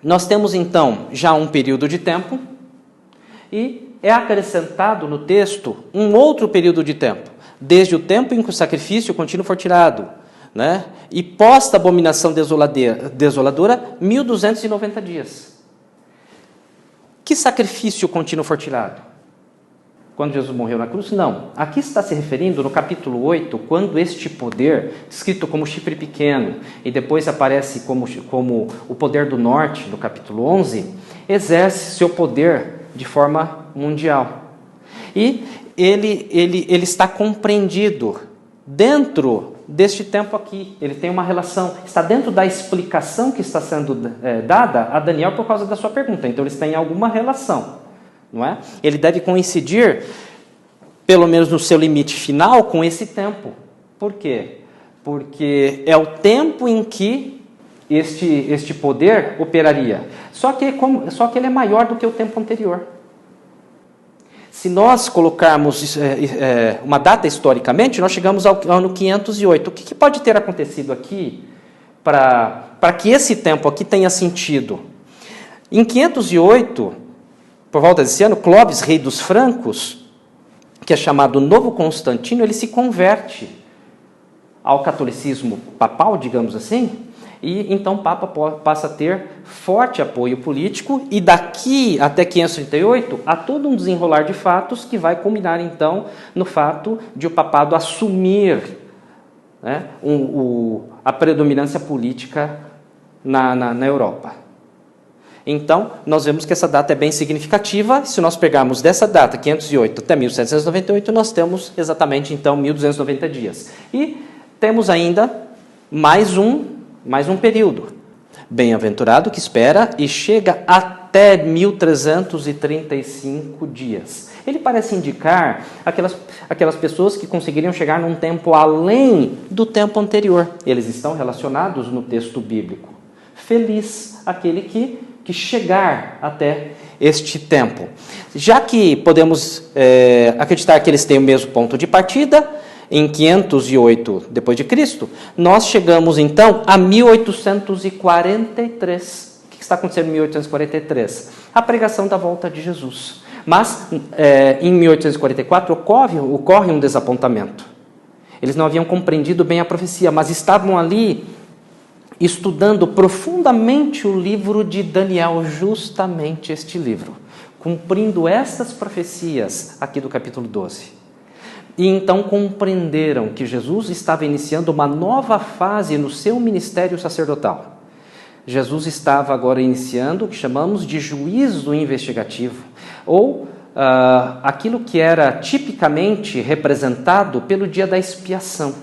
Speaker 9: Nós temos, então, já um período de tempo e é acrescentado no texto um outro período de tempo, desde o tempo em que o sacrifício contínuo for tirado, né? E posta a abominação desoladora, 1290 dias. Que sacrifício contínuo for tirado? Quando Jesus morreu na cruz? Não. Aqui está se referindo no capítulo 8, quando este poder, escrito como chifre pequeno, e depois aparece como o poder do norte, no capítulo 11, exerce seu poder de forma mundial. E ele está compreendido dentro deste tempo aqui. Ele tem uma relação, está dentro da explicação que está sendo dada a Daniel por causa da sua pergunta. Então, eles têm alguma relação. Não é? Ele deve coincidir, pelo menos no seu limite final, com esse tempo. Por quê? Porque é o tempo em que este poder operaria. Só que ele é maior do que o tempo anterior. Se nós colocarmos uma data historicamente, nós chegamos ao ano 508. O que pode ter acontecido aqui para que esse tempo aqui tenha sentido? Em 508... por volta desse ano, Clóvis, rei dos francos, que é chamado Novo Constantino, ele se converte ao catolicismo papal, digamos assim, e então o Papa passa a ter forte apoio político, e daqui até 538 há todo um desenrolar de fatos que vai culminar então no fato de o papado assumir, né, a predominância política na Europa. Então, nós vemos que essa data é bem significativa. Se nós pegarmos dessa data, 508 até 1798, nós temos exatamente, então, 1290 dias. E temos ainda mais um período. Bem-aventurado que espera e chega até 1335 dias. Ele parece indicar aquelas pessoas que conseguiriam chegar num tempo além do tempo anterior. Eles estão relacionados no texto bíblico. Feliz aquele que chegar até este tempo. Já que podemos acreditar que eles têm o mesmo ponto de partida, em 508 depois de Cristo, nós chegamos então a 1843. O que está acontecendo em 1843? A pregação da volta de Jesus. Mas em 1844 ocorre um desapontamento. Eles não haviam compreendido bem a profecia, mas estavam ali estudando profundamente o livro de Daniel, justamente este livro, cumprindo estas profecias aqui do capítulo 12. E então compreenderam que Jesus estava iniciando uma nova fase no seu ministério sacerdotal. Jesus estava agora iniciando o que chamamos de juízo investigativo, ou aquilo que era tipicamente representado pelo dia da expiação.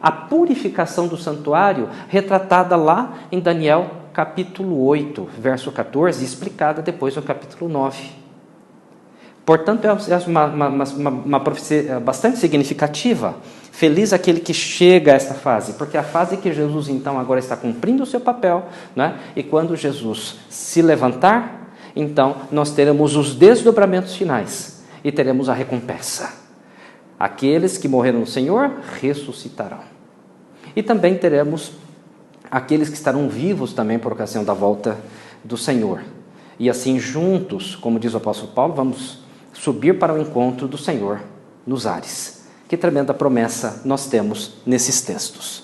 Speaker 9: A purificação do santuário, retratada lá em Daniel capítulo 8, verso 14, e explicada depois no capítulo 9. Portanto, é uma profecia bastante significativa. Feliz aquele que chega a esta fase, porque é a fase que Jesus, então, agora está cumprindo o seu papel, né? E quando Jesus se levantar, então, nós teremos os desdobramentos finais e teremos a recompensa. Aqueles que morreram no Senhor ressuscitarão. E também teremos aqueles que estarão vivos também por ocasião da volta do Senhor. E assim, juntos, como diz o apóstolo Paulo, vamos subir para o encontro do Senhor nos ares. Que tremenda promessa nós temos nesses textos.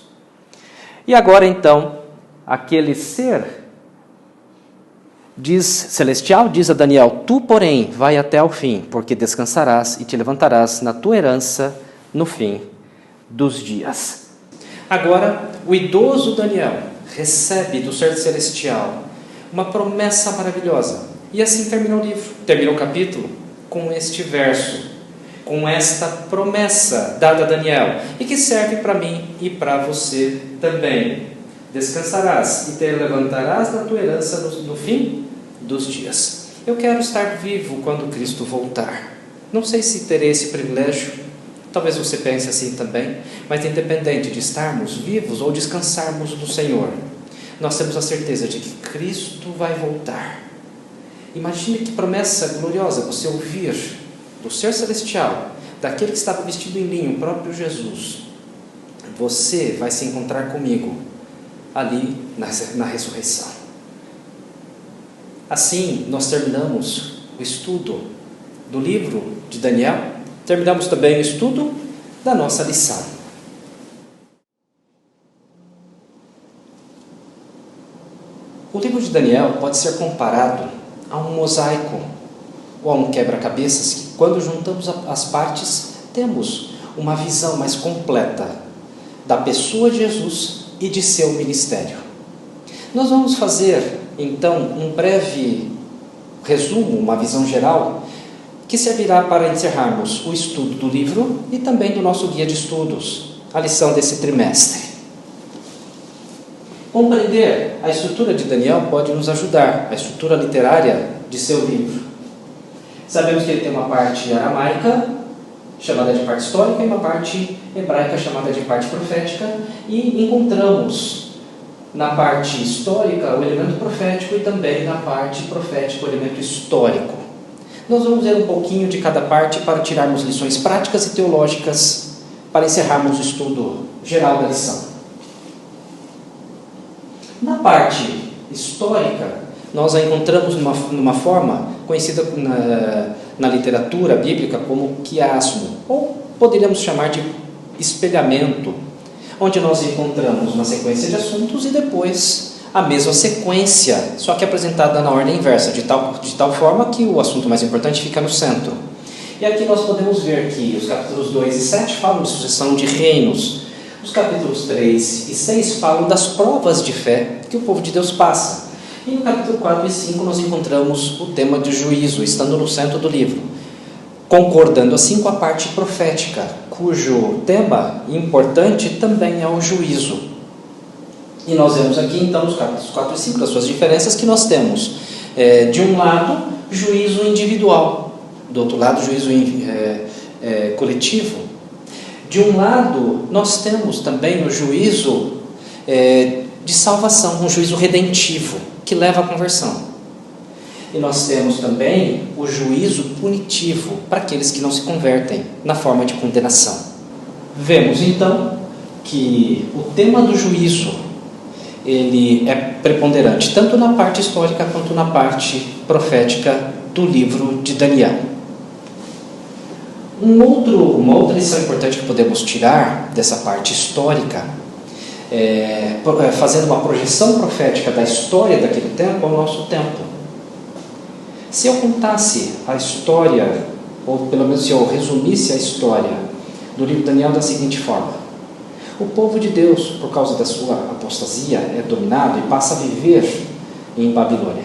Speaker 9: E agora, então, aquele ser celestial diz a Daniel: tu, porém, vai até ao fim, porque descansarás e te levantarás na tua herança no fim dos dias. Agora, o idoso Daniel recebe do ser celestial uma promessa maravilhosa. E assim termina o livro, termina o capítulo com este verso, com esta promessa dada a Daniel, e que serve para mim e para você também. Descansarás e te levantarás na tua herança no fim dos dias. Eu quero estar vivo quando Cristo voltar. Não sei se terei esse privilégio, talvez você pense assim também, mas independente de estarmos vivos ou descansarmos do Senhor, nós temos a certeza de que Cristo vai voltar. Imagine que promessa gloriosa você ouvir do ser celestial, daquele que estava vestido em linho, o próprio Jesus. Você vai se encontrar comigo ali na ressurreição. Assim, nós terminamos o estudo do livro de Daniel, terminamos também o estudo da nossa lição. O livro de Daniel pode ser comparado a um mosaico ou a um quebra-cabeças que, quando juntamos as partes, temos uma visão mais completa da pessoa de Jesus e de seu ministério. Nós vamos fazer, então, um breve resumo, uma visão geral, que servirá para encerrarmos o estudo do livro e também do nosso guia de estudos, a lição desse trimestre. Compreender a estrutura de Daniel pode nos ajudar, a estrutura literária de seu livro. Sabemos que ele tem uma parte aramaica, chamada de parte histórica, e uma parte hebraica, chamada de parte profética, e encontramos na parte histórica o elemento profético e também na parte profética o elemento histórico. Nós vamos ver um pouquinho de cada parte para tirarmos lições práticas e teológicas para encerrarmos o estudo geral da lição. Na parte histórica, nós a encontramos numa forma conhecida na literatura bíblica como quiasmo, ou poderíamos chamar de espelhamento, onde nós encontramos uma sequência de assuntos e depois a mesma sequência, só que apresentada na ordem inversa, de tal forma que o assunto mais importante fica no centro. E aqui nós podemos ver que os capítulos 2 e 7 falam de sucessão de reinos. Os capítulos 3 e 6 falam das provas de fé que o povo de Deus passa. E no capítulo 4 e 5 nós encontramos o tema de juízo, estando no centro do livro, concordando assim com a parte profética, cujo tema importante também é o juízo. E nós vemos aqui então nos capítulos 4 e 5 as suas diferenças, que nós temos, de um lado, juízo individual, do outro lado, juízo coletivo. De um lado, nós temos também o juízo de salvação, um juízo redentivo, que leva à conversão. E nós temos também o juízo punitivo para aqueles que não se convertem, na forma de condenação. Vemos então que o tema do juízo ele é preponderante, tanto na parte histórica quanto na parte profética do livro de Daniel. Uma outra lição importante que podemos tirar dessa parte histórica, fazendo uma projeção profética da história daquele tempo ao nosso tempo. Se eu contasse a história, ou pelo menos se eu resumisse a história do livro de Daniel da seguinte forma: o povo de Deus, por causa da sua apostasia, é dominado e passa a viver em Babilônia.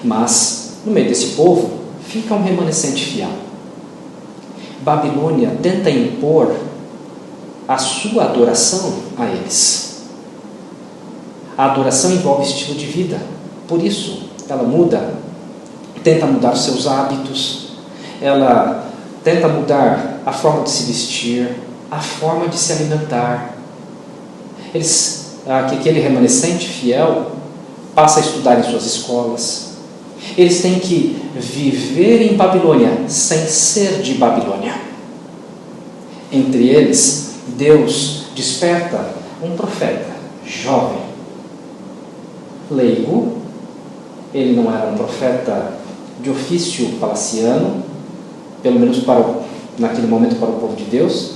Speaker 9: Mas, no meio desse povo, fica um remanescente fiel. Babilônia tenta impor a sua adoração a eles. A adoração envolve estilo de vida, por isso ela tenta mudar os seus hábitos, ela tenta mudar a forma de se vestir, a forma de se alimentar. Aquele remanescente fiel passa a estudar em suas escolas. Eles têm que viver em Babilônia sem ser de Babilônia. Entre eles, Deus desperta um profeta jovem, leigo. Ele não era um profeta de ofício palaciano, pelo menos naquele momento para o povo de Deus.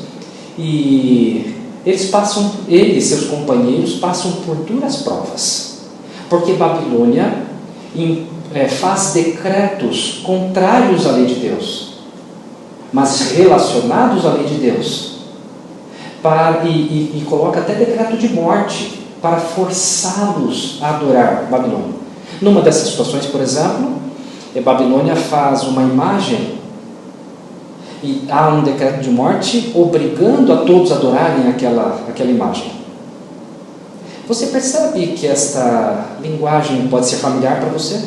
Speaker 9: E ele e seus companheiros passam por duras provas, porque Babilônia faz decretos contrários à lei de Deus, mas relacionados à lei de Deus, e coloca até decreto de morte para forçá-los a adorar Babilônia. Numa dessas situações, por exemplo, Babilônia faz uma imagem e há um decreto de morte obrigando a todos a adorarem aquela imagem. Você percebe que esta linguagem pode ser familiar para você?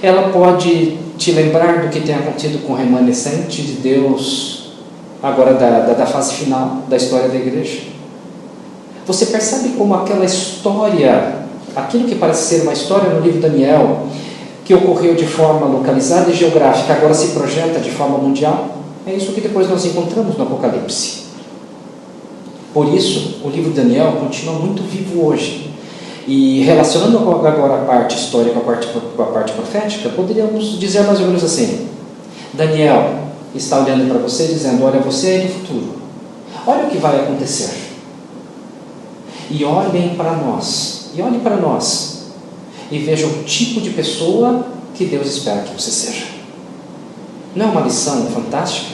Speaker 9: Ela pode te lembrar do que tem acontecido com o remanescente de Deus, agora da fase final da história da igreja? Você percebe como aquela história, aquilo que parece ser uma história no livro de Daniel, que ocorreu de forma localizada e geográfica, agora se projeta de forma mundial? É isso que depois nós encontramos no Apocalipse. Por isso, o livro de Daniel continua muito vivo hoje. E relacionando agora a parte histórica com a parte profética, poderíamos dizer mais ou menos assim: Daniel está olhando para você dizendo, olha, você é do futuro. Olha o que vai acontecer. E olhem para nós. E olhe para nós. E veja o tipo de pessoa que Deus espera que você seja. Não é uma lição fantástica?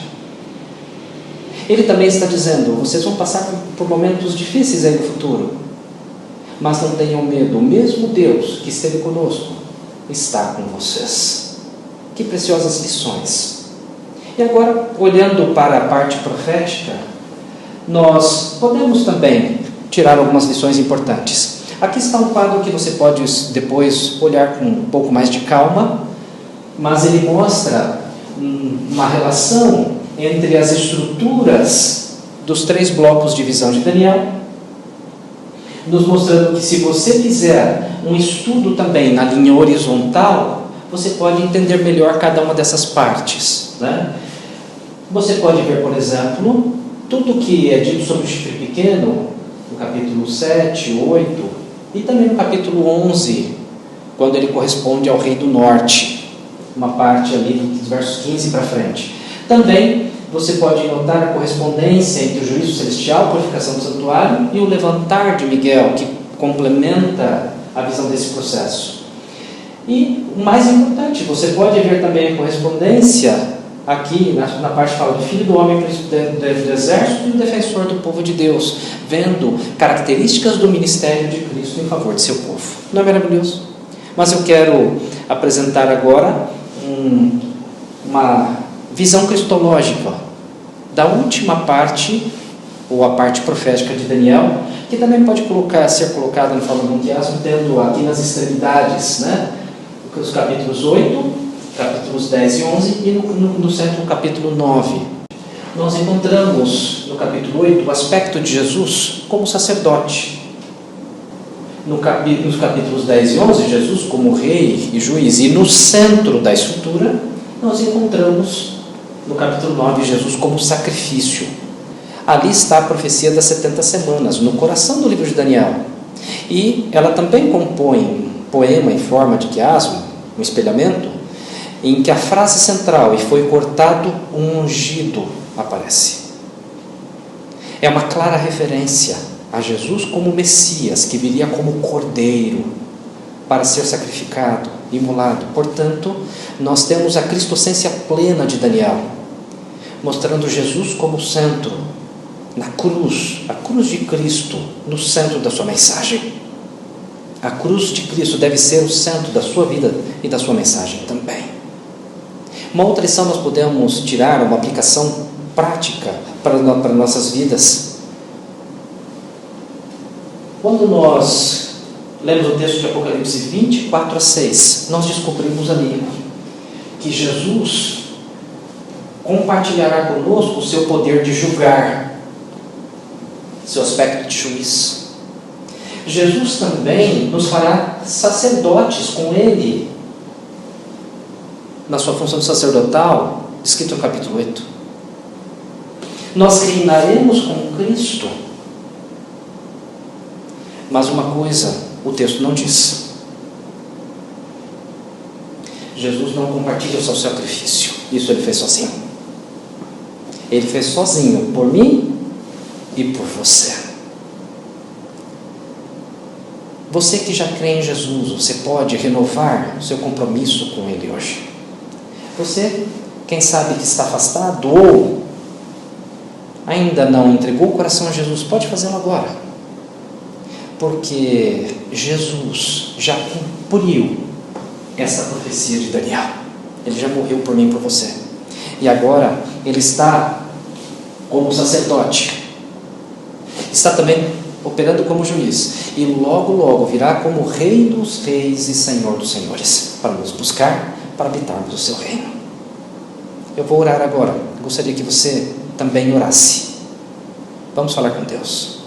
Speaker 9: Ele também está dizendo, vocês vão passar por momentos difíceis aí no futuro, mas não tenham medo, o mesmo Deus que esteve conosco está com vocês. Que preciosas lições. E agora, olhando para a parte profética, nós podemos também tirar algumas lições importantes. Aqui está um quadro que você pode depois olhar com um pouco mais de calma, mas ele mostra uma relação entre as estruturas dos 3 blocos de visão de Daniel, nos mostrando que se você fizer um estudo também na linha horizontal, você pode entender melhor cada uma dessas partes, né? Você pode ver, por exemplo, tudo que é dito sobre o chifre pequeno, no capítulo 7, 8, e também no capítulo 11, quando ele corresponde ao rei do norte, uma parte ali dos versos 15 para frente. Também você pode notar a correspondência entre o juízo celestial, a purificação do santuário, e o levantar de Miguel, que complementa a visão desse processo. E o mais importante, você pode ver também a correspondência aqui na parte que fala do Filho do Homem do Exército e do defensor do povo de Deus, vendo características do ministério de Cristo em favor de seu povo. Não é maravilhoso? Mas eu quero apresentar agora uma visão cristológica da última parte, ou a parte profética de Daniel, que também pode ser colocada no forma de um quiasmo, tendo aqui nas extremidades, né, os capítulos 8, capítulos 10 e 11, e no centro o capítulo 9. Nós encontramos no capítulo 8 o aspecto de Jesus como sacerdote. Nos capítulos 10 e 11, Jesus como rei e juiz, e no centro da estrutura, nós encontramos no capítulo 9 Jesus como sacrifício. Ali está a profecia das 70 semanas, no coração do livro de Daniel. E ela também compõe um poema em forma de quiasmo, um espelhamento, em que a frase central, e foi cortado um ungido, aparece. É uma clara referência a Jesus como Messias, que viria como cordeiro para ser sacrificado, imolado. Portanto, nós temos a cristocência plena de Daniel, mostrando Jesus como centro, na cruz, a cruz de Cristo no centro da sua mensagem. A cruz de Cristo deve ser o centro da sua vida e da sua mensagem também. Uma outra lição nós podemos tirar, uma aplicação prática para nossas vidas. Quando nós lemos o texto de Apocalipse 24:6, nós descobrimos ali que Jesus compartilhará conosco o seu poder de julgar, seu aspecto de juiz. Jesus também nos fará sacerdotes com Ele, na sua função sacerdotal, escrito no capítulo 8. Nós reinaremos com Cristo. Mas uma coisa o texto não diz. Jesus não compartilha o seu sacrifício. Isso Ele fez sozinho. Ele fez sozinho, por mim e por você. Você que já crê em Jesus, você pode renovar o seu compromisso com Ele hoje. Você, quem sabe que está afastado ou ainda não entregou o coração a Jesus, pode fazê-lo agora. Porque Jesus já cumpriu essa profecia de Daniel. Ele já morreu por mim e por você. E agora Ele está como sacerdote. Está também operando como juiz. E logo, logo virá como Rei dos reis e Senhor dos senhores, para nos buscar, para habitarmos o seu reino. Eu vou orar agora. Gostaria que você também orasse. Vamos falar com Deus.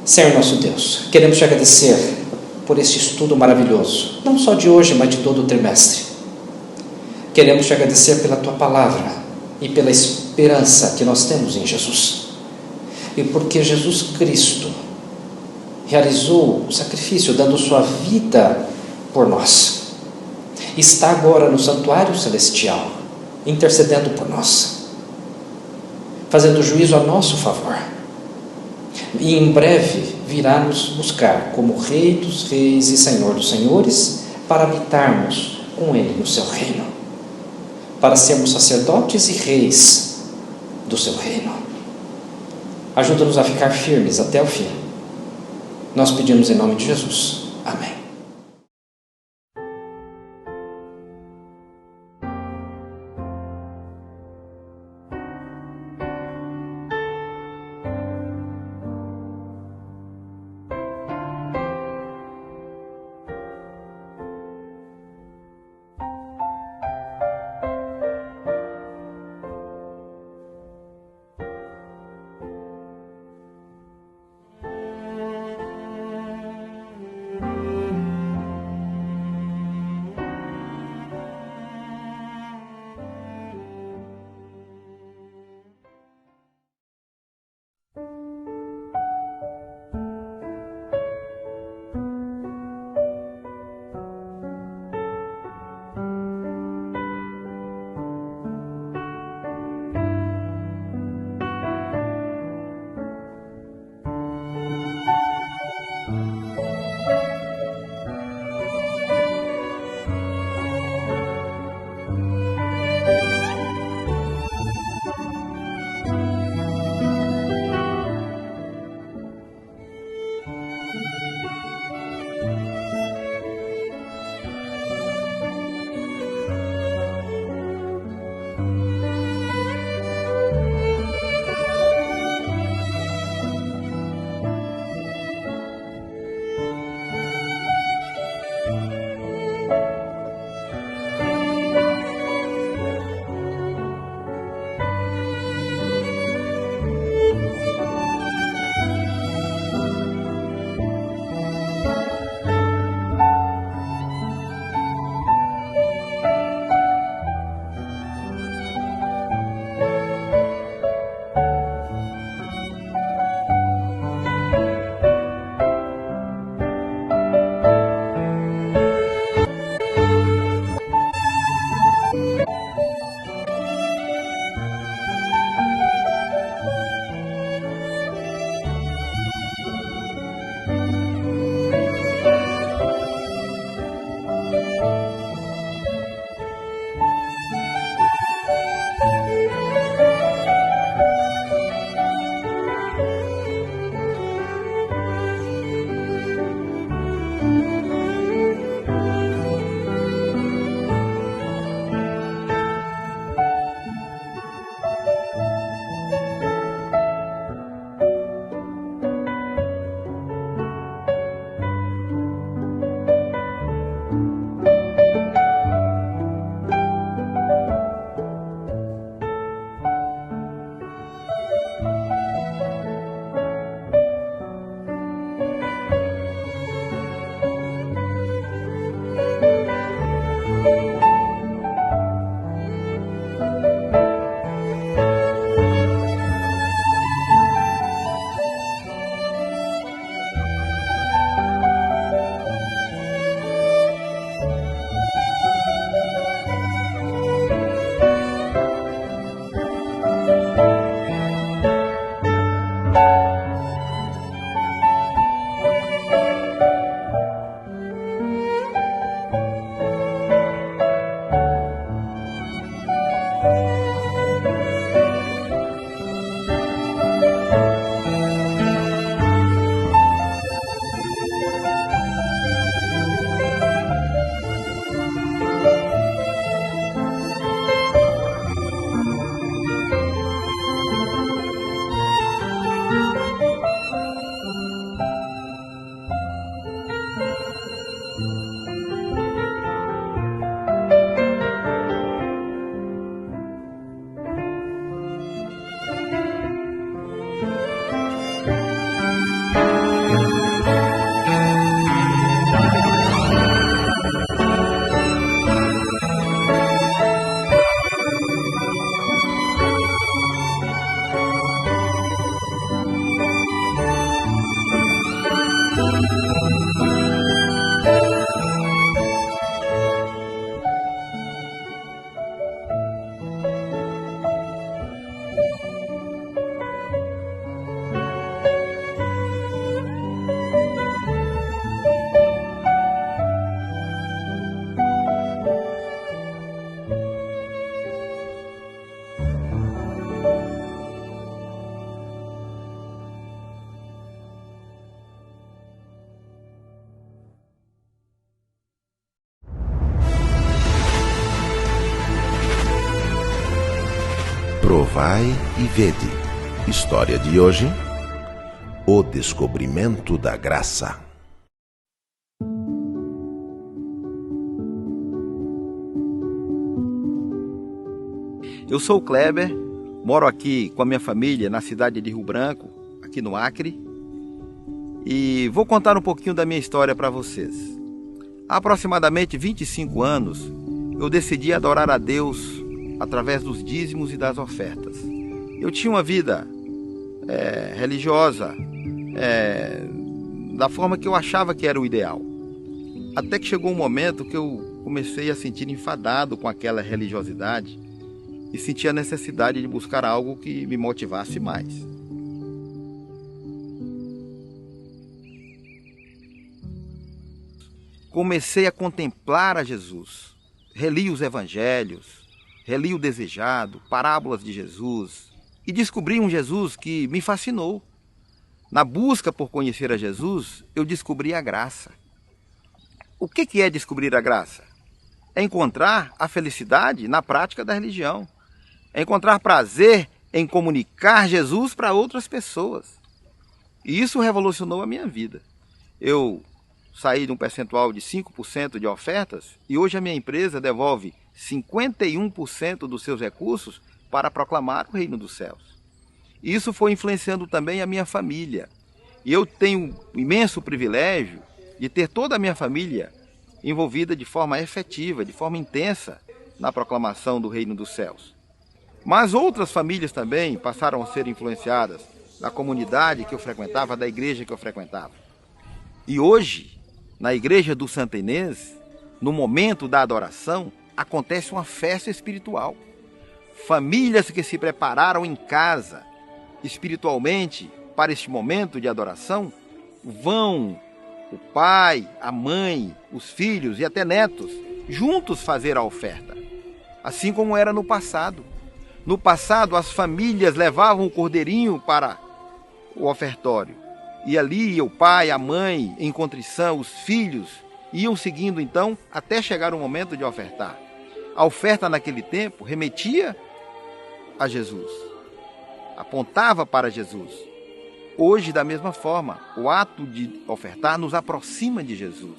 Speaker 9: Senhor nosso Deus, queremos te agradecer por este estudo maravilhoso, não só de hoje, mas de todo o trimestre. Queremos te agradecer pela tua palavra e pela esperança que nós temos em Jesus. E porque Jesus Cristo realizou o sacrifício, dando sua vida por nós. Está agora no santuário celestial, intercedendo por nós, fazendo juízo a nosso favor. E em breve virá nos buscar como Rei dos reis e Senhor dos senhores, para habitarmos com Ele no seu reino, para sermos sacerdotes e reis do seu reino. Ajuda-nos a ficar firmes até o fim. Nós pedimos em nome de Jesus. Amém.
Speaker 10: Provai e vede. História de hoje: o descobrimento da graça.
Speaker 11: Eu sou o Kleber, moro aqui com a minha família na cidade de Rio Branco, aqui no Acre, e vou contar um pouquinho da minha história para vocês. Há aproximadamente 25 anos, eu decidi adorar a Deus através dos dízimos e das ofertas. Eu tinha uma vida religiosa, da forma que eu achava que era o ideal. Até que chegou um momento que eu comecei a sentir enfadado com aquela religiosidade e senti a necessidade de buscar algo que me motivasse mais. Comecei a contemplar a Jesus, reli os evangelhos, reli o Desejado, parábolas de Jesus, e descobri um Jesus que me fascinou. Na busca por conhecer a Jesus, eu descobri a graça. O que é descobrir a graça? É encontrar a felicidade na prática da religião. É encontrar prazer em comunicar Jesus para outras pessoas. E isso revolucionou a minha vida. Eu saí de um percentual de 5% de ofertas e hoje a minha empresa devolve 51% dos seus recursos para proclamar o reino dos céus. Isso foi influenciando também a minha família. E eu tenho o imenso privilégio de ter toda a minha família envolvida de forma efetiva, de forma intensa na proclamação do reino dos céus. Mas outras famílias também passaram a ser influenciadas da comunidade que eu frequentava, da igreja que eu frequentava. E hoje, na igreja do Santa Inês, no momento da adoração, acontece uma festa espiritual. Famílias que se prepararam em casa, espiritualmente, para este momento de adoração, vão, o pai, a mãe, os filhos e até netos, juntos fazer a oferta. Assim como era no passado. No passado, as famílias levavam o cordeirinho para o ofertório. E ali o pai, a mãe, em contrição, os filhos, iam seguindo então até chegar o momento de ofertar. A oferta naquele tempo remetia a Jesus, apontava para Jesus. Hoje, da mesma forma, o ato de ofertar nos aproxima de Jesus.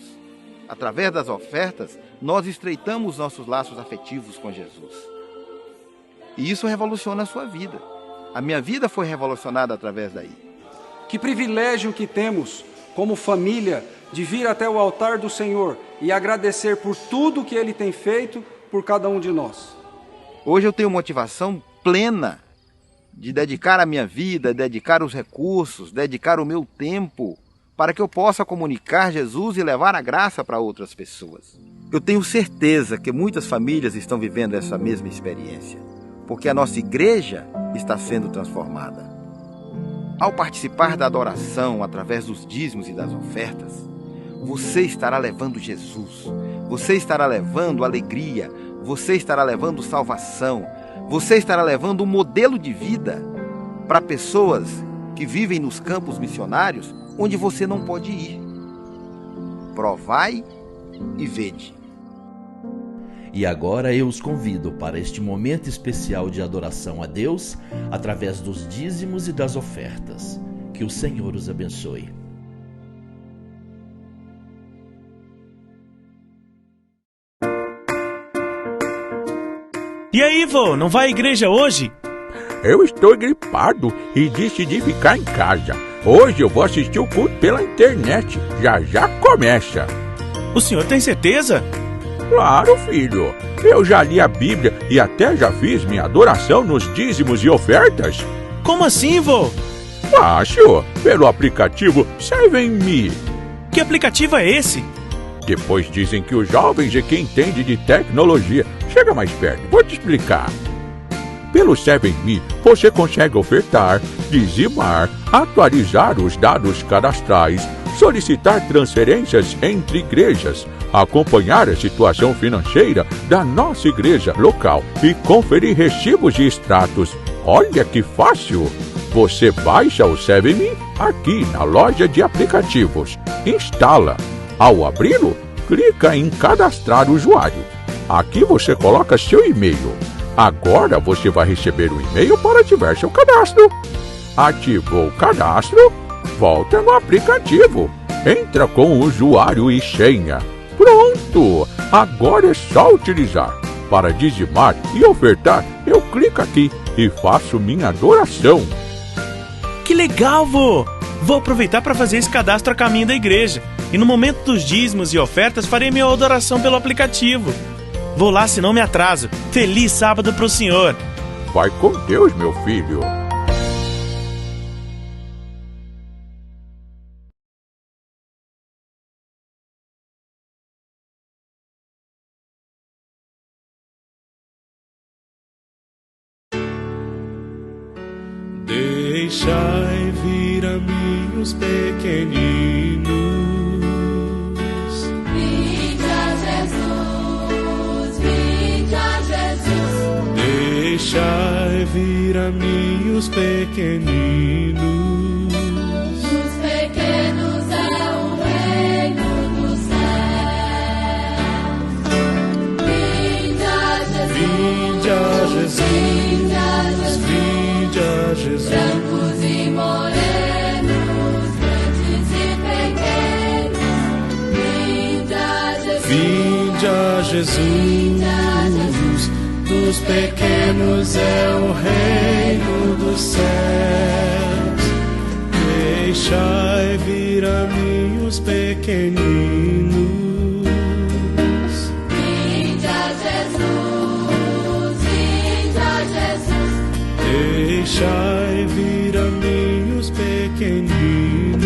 Speaker 11: Através das ofertas, nós estreitamos nossos laços afetivos com Jesus. E isso revoluciona a sua vida. A minha vida foi revolucionada através daí.
Speaker 12: Que privilégio que temos, como família, de vir até o altar do Senhor e agradecer por tudo que Ele tem feito por cada um de nós.
Speaker 11: Hoje eu tenho motivação plena de dedicar a minha vida, dedicar os recursos, dedicar o meu tempo para que eu possa comunicar Jesus e levar a graça para outras pessoas. Eu tenho certeza que muitas famílias estão vivendo essa mesma experiência, porque a nossa igreja está sendo transformada. Ao participar da adoração através dos dízimos e das ofertas, você estará levando Jesus, você estará levando alegria, você estará levando salvação, você estará levando um modelo de vida para pessoas que vivem nos campos missionários onde você não pode ir. Provai e vede.
Speaker 13: E agora eu os convido para este momento especial de adoração a Deus através dos dízimos e das ofertas. Que o Senhor os abençoe.
Speaker 14: E aí, vô, não vai à igreja hoje?
Speaker 15: Eu estou gripado e decidi ficar em casa. Hoje eu vou assistir o culto pela internet. Já começa.
Speaker 14: O senhor tem certeza?
Speaker 15: Claro, filho. Eu já li a Bíblia e até já fiz minha adoração nos dízimos e ofertas.
Speaker 14: Como assim, vô?
Speaker 15: Fácil, pelo aplicativo Serve-me.
Speaker 14: Que aplicativo é esse?
Speaker 15: Depois dizem que os jovens é quem entende de tecnologia. Chega mais perto, vou te explicar. Pelo Serve-me, você consegue ofertar, dizimar, atualizar os dados cadastrais, solicitar transferências entre igrejas, acompanhar a situação financeira da nossa igreja local e conferir recibos e extratos. Olha que fácil! Você baixa o Serve-me aqui na loja de aplicativos. Instala. Ao abri-lo, clica em cadastrar usuário. Aqui você coloca seu e-mail. Agora você vai receber um e-mail para ativar seu cadastro. Ativou o cadastro? Volta no aplicativo. Entra com o usuário e senha. Pronto! Agora é só utilizar. Para dizimar e ofertar, eu clico aqui e faço minha adoração.
Speaker 14: Que legal, vô! Vou aproveitar para fazer esse cadastro a caminho da igreja. E no momento dos dízimos e ofertas, farei minha adoração pelo aplicativo. Vou lá, senão me atraso. Feliz sábado pro senhor.
Speaker 15: Vai com Deus, meu filho.
Speaker 2: Deixai vir a mim os pequeninos.
Speaker 1: Vinde a Jesus, vinde a Jesus.
Speaker 2: Deixai vir a mim os pequeninos.
Speaker 1: Os pequenos é o reino dos céus. Vinde a Jesus,
Speaker 2: Vinde a Jesus,
Speaker 1: vinde a Jesus.
Speaker 2: vinde a Jesus.
Speaker 1: Brancos e morenos, grandes e pequenos, vinde a Jesus.
Speaker 2: Vinde a Jesus, dos pequenos é o reino dos céus. Deixai vir a mim os pequeninos.
Speaker 1: Vinde a Jesus, vinde a Jesus.
Speaker 2: Deixai vir a mim os pequeninos.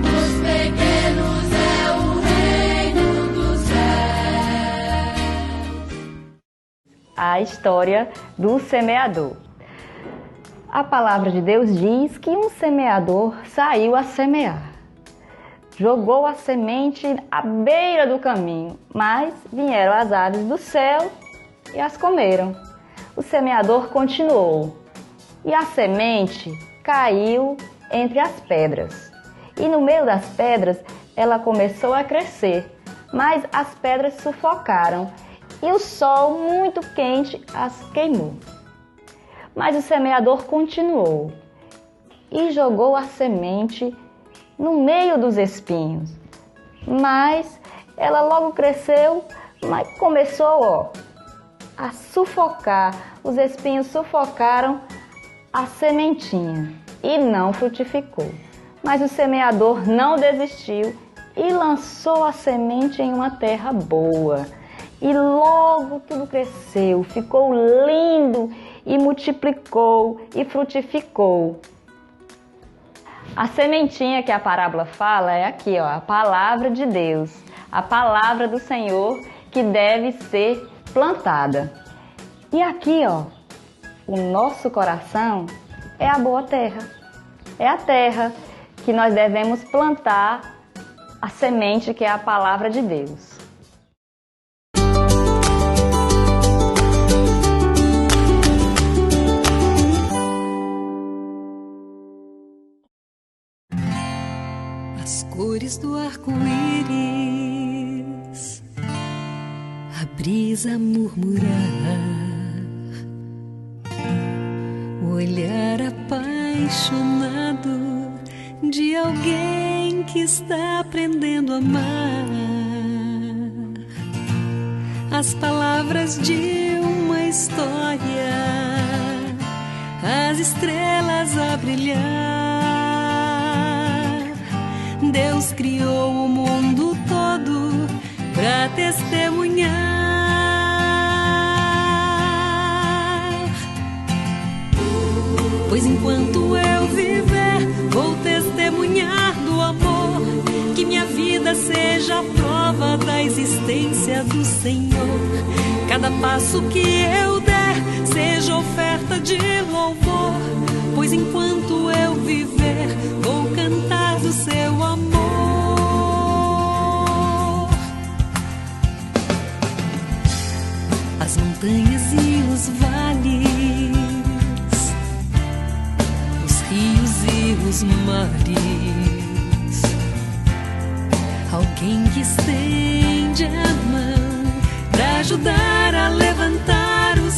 Speaker 1: Os pequenos é o reino dos céus.
Speaker 16: A história do semeador. A palavra de Deus diz que um semeador saiu a semear. Jogou a semente à beira do caminho, mas vieram as aves do céu e as comeram. O semeador continuou e a semente caiu entre as pedras. E no meio das pedras ela começou a crescer, mas as pedras sufocaram e o sol muito quente as queimou. Mas o semeador continuou e jogou a semente no meio dos espinhos. Mas ela logo cresceu, mas começou a sufocar. Os espinhos sufocaram a sementinha e não frutificou. Mas o semeador não desistiu e lançou a semente em uma terra boa. E logo tudo cresceu, ficou lindo e multiplicou e frutificou. A sementinha que a parábola fala é aqui, a palavra de Deus, a palavra do Senhor que deve ser plantada. E aqui, o nosso coração é a boa terra. É a terra que nós devemos plantar a semente que é a palavra de Deus.
Speaker 17: As cores do arco-íris, a brisa a murmurar, o olhar apaixonado de alguém que está aprendendo a amar, as palavras de uma história, as estrelas a brilhar. Deus criou o mundo todo para testemunhar. Pois enquanto eu viver, vou testemunhar do amor. Que minha vida seja a prova da existência do Senhor. Cada passo que eu der seja oferta de louvor. Pois enquanto eu viver, vou cantar do seu amor. As montanhas e os vales, os rios e os mares, alguém que estende a mão pra ajudar a levantar o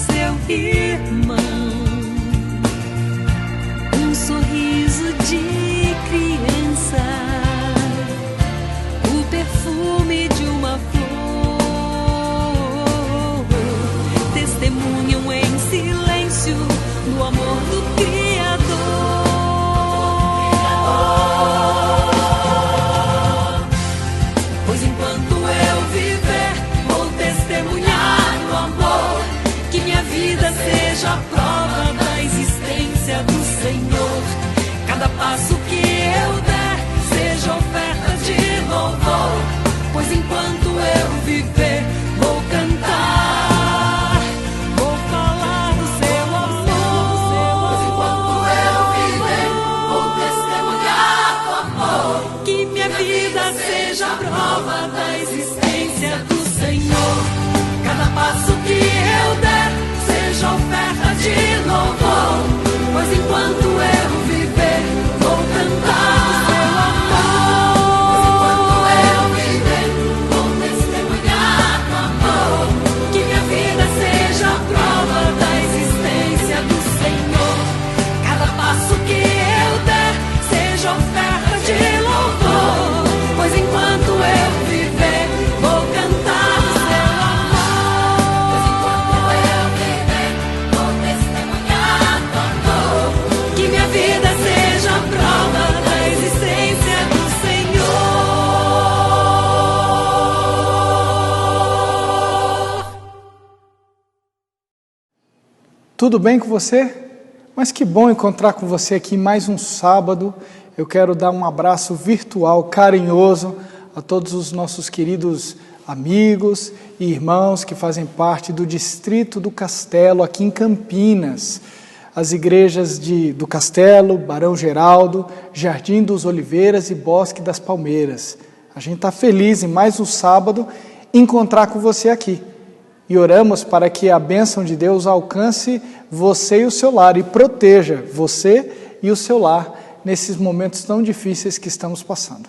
Speaker 18: Tudo bem com você? Mas que bom encontrar com você aqui mais um sábado. Eu quero dar um abraço virtual, carinhoso, a todos os nossos queridos amigos e irmãos que fazem parte do Distrito do Castelo, aqui em Campinas. As igrejas do Castelo, Barão Geraldo, Jardim dos Oliveiras e Bosque das Palmeiras. A gente está feliz em mais um sábado encontrar com você aqui. E oramos para que a bênção de Deus alcance você e o seu lar e proteja você e o seu lar nesses momentos tão difíceis que estamos passando.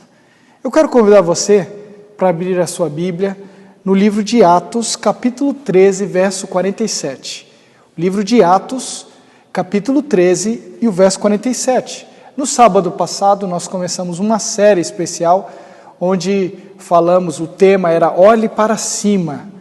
Speaker 18: Eu quero convidar você para abrir a sua Bíblia no livro de Atos, capítulo 13, verso 47. O livro de Atos, capítulo 13 e o verso 47. No sábado passado nós começamos uma série especial onde falamos, o tema era Olhe para cima.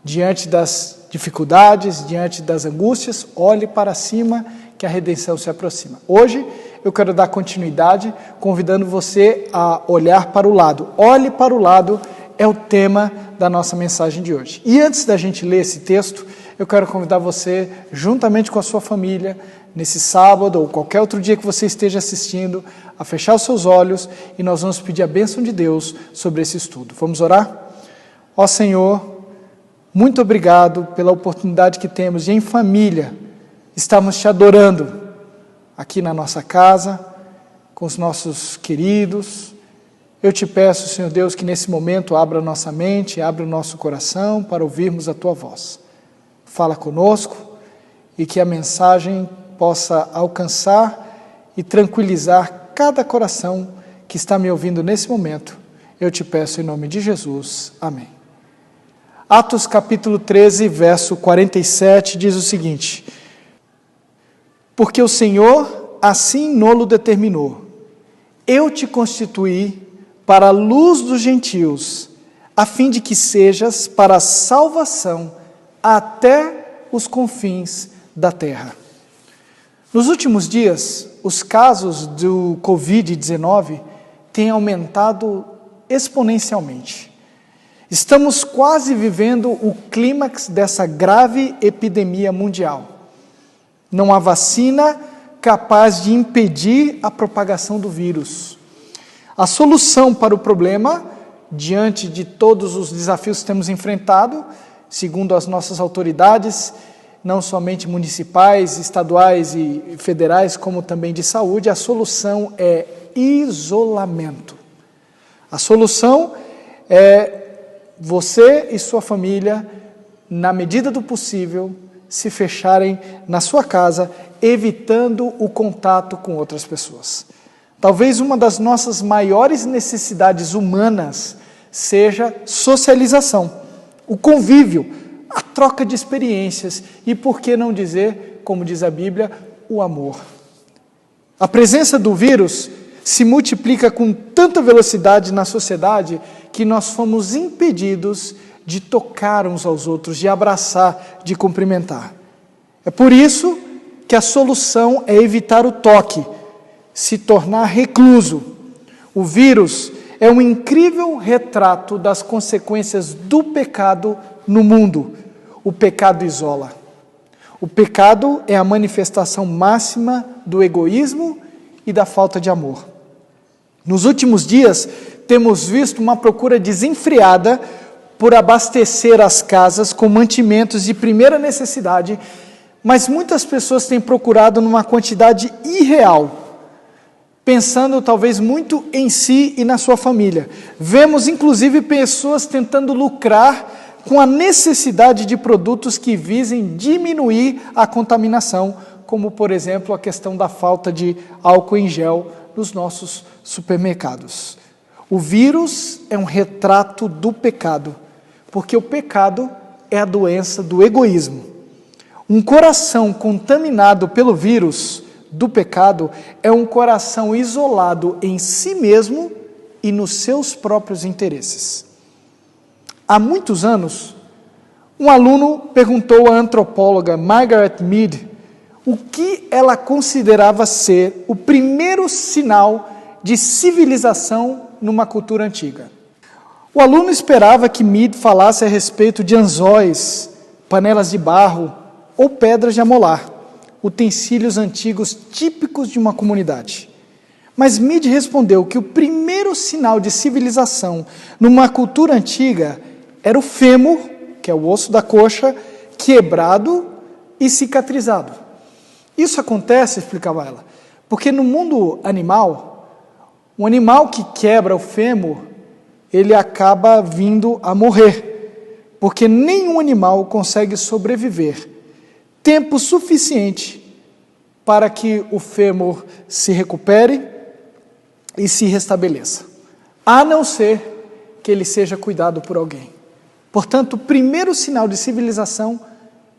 Speaker 18: Diante das dificuldades, diante das angústias, olhe para cima que a redenção se aproxima. Hoje eu quero dar continuidade convidando você a olhar para o lado. Olhe para o lado é o tema da nossa mensagem de hoje. E antes da gente ler esse texto, eu quero convidar você, juntamente com a sua família, nesse sábado ou qualquer outro dia que você esteja assistindo, a fechar os seus olhos e nós vamos pedir a bênção de Deus sobre esse estudo. Vamos orar? Ó Senhor, muito obrigado pela oportunidade que temos de, em família, estarmos te adorando aqui na nossa casa, com os nossos queridos. Eu te peço, Senhor Deus, que nesse momento abra a nossa mente, abra o nosso coração para ouvirmos a Tua voz. Fala conosco e que a mensagem possa alcançar e tranquilizar cada coração que está me ouvindo nesse momento. Eu te peço em nome de Jesus. Amém. Atos capítulo 13, verso 47, diz o seguinte: porque o Senhor assim nolo determinou, eu te constituí para a luz dos gentios, a fim de que sejas para a salvação até os confins da terra. Nos últimos dias, os casos do Covid-19 têm aumentado exponencialmente. Estamos quase vivendo o clímax dessa grave epidemia mundial. Não há vacina capaz de impedir a propagação do vírus. A solução para o problema, diante de todos os desafios que temos enfrentado, segundo as nossas autoridades, não somente municipais, estaduais e federais, como também de saúde, a solução é isolamento. A solução é você e sua família, na medida do possível, se fecharem na sua casa, evitando o contato com outras pessoas. Talvez uma das nossas maiores necessidades humanas seja socialização, o convívio, a troca de experiências e, por que não dizer, como diz a Bíblia, o amor. A presença do vírus se multiplica com tanta velocidade na sociedade que nós fomos impedidos de tocar uns aos outros, de abraçar, de cumprimentar. É por isso que a solução é evitar o toque, se tornar recluso. O vírus é um incrível retrato das consequências do pecado no mundo. O pecado isola. O pecado é a manifestação máxima do egoísmo e da falta de amor. Nos últimos dias, temos visto uma procura desenfreada por abastecer as casas com mantimentos de primeira necessidade, mas muitas pessoas têm procurado numa quantidade irreal, pensando talvez muito em si e na sua família. Vemos inclusive pessoas tentando lucrar com a necessidade de produtos que visem diminuir a contaminação, como por exemplo a questão da falta de álcool em gel nos nossos supermercados. O vírus é um retrato do pecado, porque o pecado é a doença do egoísmo. Um coração contaminado pelo vírus do pecado é um coração isolado em si mesmo e nos seus próprios interesses. Há muitos anos, um aluno perguntou à antropóloga Margaret Mead o que ela considerava ser o primeiro sinal de civilização numa cultura antiga. O aluno esperava que Mead falasse a respeito de anzóis, panelas de barro ou pedras de amolar, utensílios antigos típicos de uma comunidade. Mas Meade respondeu que o primeiro sinal de civilização numa cultura antiga era o fêmur, que é o osso da coxa, quebrado e cicatrizado. Isso acontece, explicava ela, porque no mundo animal, um animal que quebra o fêmur, ele acaba vindo a morrer, porque nenhum animal consegue sobreviver tempo suficiente para que o fêmur se recupere e se restabeleça, a não ser que ele seja cuidado por alguém. Portanto, o primeiro sinal de civilização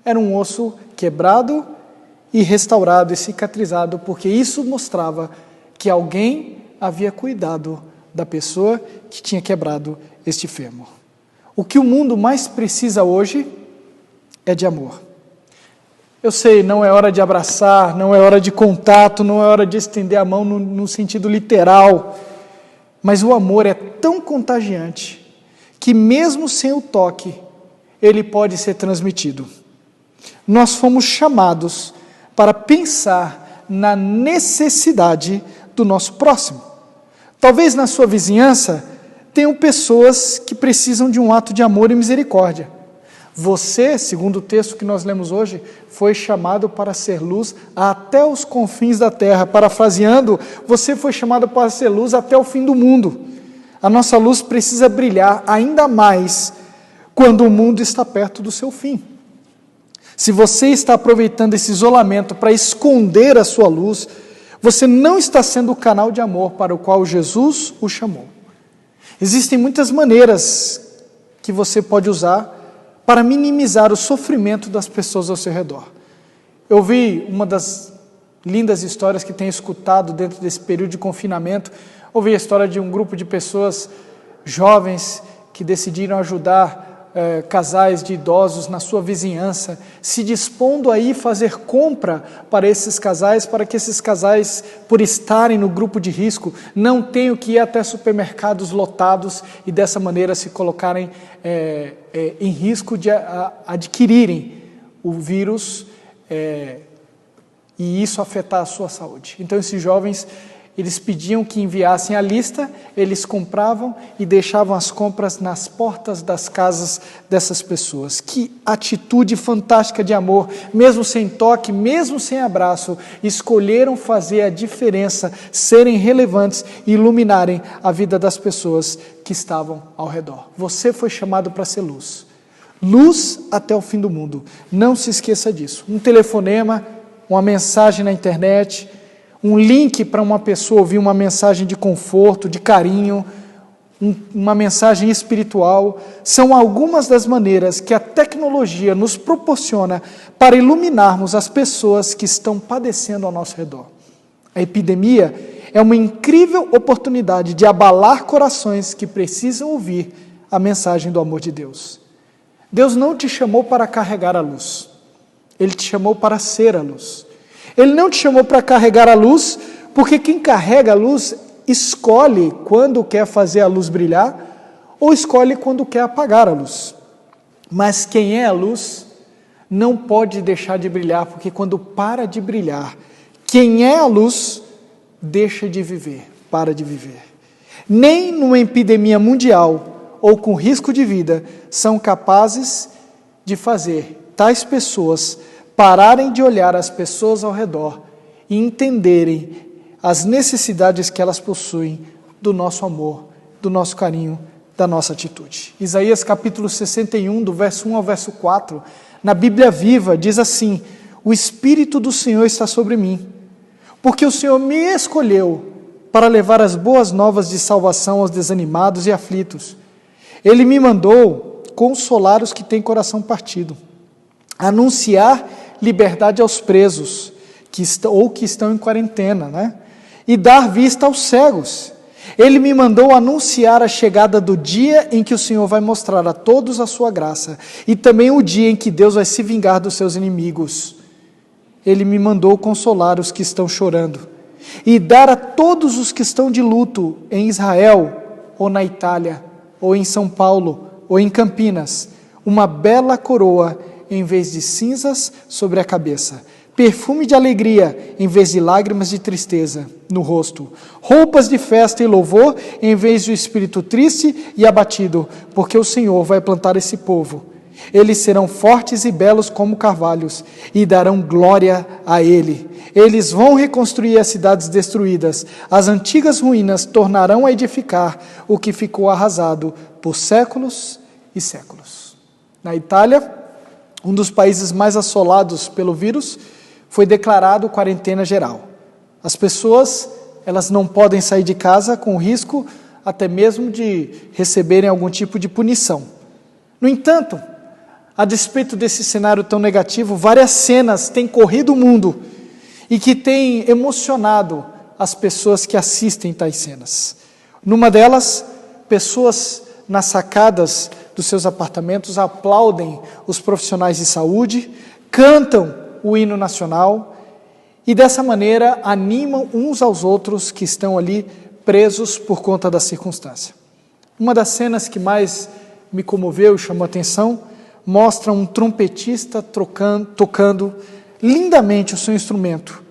Speaker 18: era um osso quebrado e restaurado e cicatrizado, porque isso mostrava que alguém havia cuidado da pessoa que tinha quebrado este fêmur. O que o mundo mais precisa hoje é de amor. Eu sei, não é hora de abraçar, não é hora de contato, não é hora de estender a mão no sentido literal, mas o amor é tão contagiante que mesmo sem o toque, ele pode ser transmitido. Nós fomos chamados para pensar na necessidade do nosso próximo. Talvez na sua vizinhança tenham pessoas que precisam de um ato de amor e misericórdia. Você, segundo o texto que nós lemos hoje, foi chamado para ser luz até os confins da terra. Parafraseando, você foi chamado para ser luz até o fim do mundo. A nossa luz precisa brilhar ainda mais quando o mundo está perto do seu fim. Se você está aproveitando esse isolamento para esconder a sua luz, você não está sendo o canal de amor para o qual Jesus o chamou. Existem muitas maneiras que você pode usar para minimizar o sofrimento das pessoas ao seu redor. Eu vi uma das lindas histórias que tenho escutado dentro desse período de confinamento. Ouvi a história de um grupo de pessoas jovens que decidiram ajudar casais de idosos na sua vizinhança, se dispondo a ir fazer compra para esses casais, para que esses casais, por estarem no grupo de risco, não tenham que ir até supermercados lotados e dessa maneira se colocarem em risco de adquirirem o vírus e isso afetar a sua saúde. Então esses jovens, eles pediam que enviassem a lista, eles compravam e deixavam as compras nas portas das casas dessas pessoas. Que atitude fantástica de amor, mesmo sem toque, mesmo sem abraço, escolheram fazer a diferença, serem relevantes e iluminarem a vida das pessoas que estavam ao redor. Você foi chamado para ser luz. Luz até o fim do mundo. Não se esqueça disso. Um telefonema, uma mensagem na internet, um link para uma pessoa ouvir uma mensagem de conforto, de carinho, uma mensagem espiritual, são algumas das maneiras que a tecnologia nos proporciona para iluminarmos as pessoas que estão padecendo ao nosso redor. A epidemia é uma incrível oportunidade de abalar corações que precisam ouvir a mensagem do amor de Deus. Deus não te chamou para carregar a luz, Ele te chamou para ser a luz. Ele não te chamou para carregar a luz, porque quem carrega a luz escolhe quando quer fazer a luz brilhar ou escolhe quando quer apagar a luz. Mas quem é a luz não pode deixar de brilhar, porque quando para de brilhar, quem é a luz deixa de viver, para de viver. Nem numa epidemia mundial ou com risco de vida são capazes de fazer tais pessoas pararem de olhar as pessoas ao redor e entenderem as necessidades que elas possuem do nosso amor, do nosso carinho, da nossa atitude. Isaías capítulo 61, do verso 1 ao verso 4, na Bíblia Viva, diz assim: o Espírito do Senhor está sobre mim, porque o Senhor me escolheu para levar as boas novas de salvação aos desanimados e aflitos. Ele me mandou consolar os que têm coração partido, anunciar liberdade aos presos que estão em quarentena, e dar vista aos cegos. Ele me mandou anunciar a chegada do dia em que o Senhor vai mostrar a todos a sua graça, e também o dia em que Deus vai se vingar dos seus inimigos. Ele me mandou consolar os que estão chorando, e dar a todos os que estão de luto em Israel, ou na Itália, ou em São Paulo, ou em Campinas, uma bela coroa em vez de cinzas sobre a cabeça, perfume de alegria em vez de lágrimas de tristeza no rosto, roupas de festa e louvor em vez de um espírito triste e abatido, porque o Senhor vai plantar esse povo. Eles serão fortes e belos como carvalhos e darão glória a Ele. Eles vão reconstruir as cidades destruídas. As antigas ruínas tornarão a edificar o que ficou arrasado por séculos e séculos. Na Itália, um dos países mais assolados pelo vírus, foi declarado quarentena geral. As pessoas, elas não podem sair de casa com risco até mesmo de receberem algum tipo de punição. No entanto, a despeito desse cenário tão negativo, várias cenas têm corrido o mundo e que têm emocionado as pessoas que assistem tais cenas. Numa delas, pessoas nas sacadas dos seus apartamentos aplaudem os profissionais de saúde, cantam o hino nacional e dessa maneira animam uns aos outros que estão ali presos por conta da circunstância. Uma das cenas que mais me comoveu e chamou a atenção mostra um trompetista tocando lindamente o seu instrumento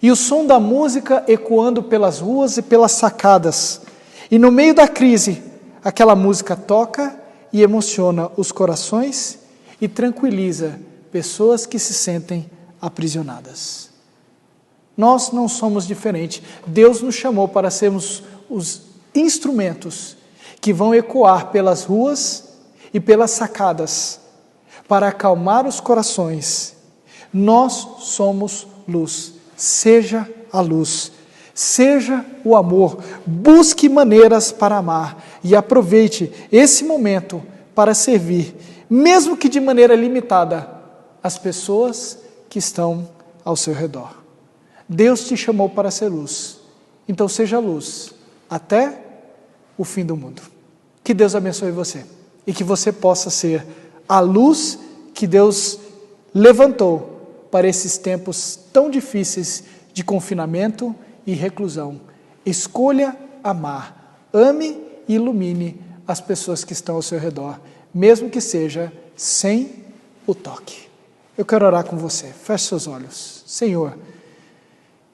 Speaker 18: e o som da música ecoando pelas ruas e pelas sacadas. E no meio da crise, aquela música toca e emociona os corações e tranquiliza pessoas que se sentem aprisionadas. Nós não somos diferentes. Deus nos chamou para sermos os instrumentos que vão ecoar pelas ruas e pelas sacadas para acalmar os corações. Nós somos luz. Seja a luz. Seja o amor. Busque maneiras para amar e aproveite esse momento para servir, mesmo que de maneira limitada, as pessoas que estão ao seu redor. Deus te chamou para ser luz, então seja luz até o fim do mundo. Que Deus abençoe você e que você possa ser a luz que Deus levantou para esses tempos tão difíceis de confinamento e reclusão. Escolha amar, ame e ilumine as pessoas que estão ao seu redor, mesmo que seja sem o toque. Eu quero orar com você. Feche seus olhos. Senhor,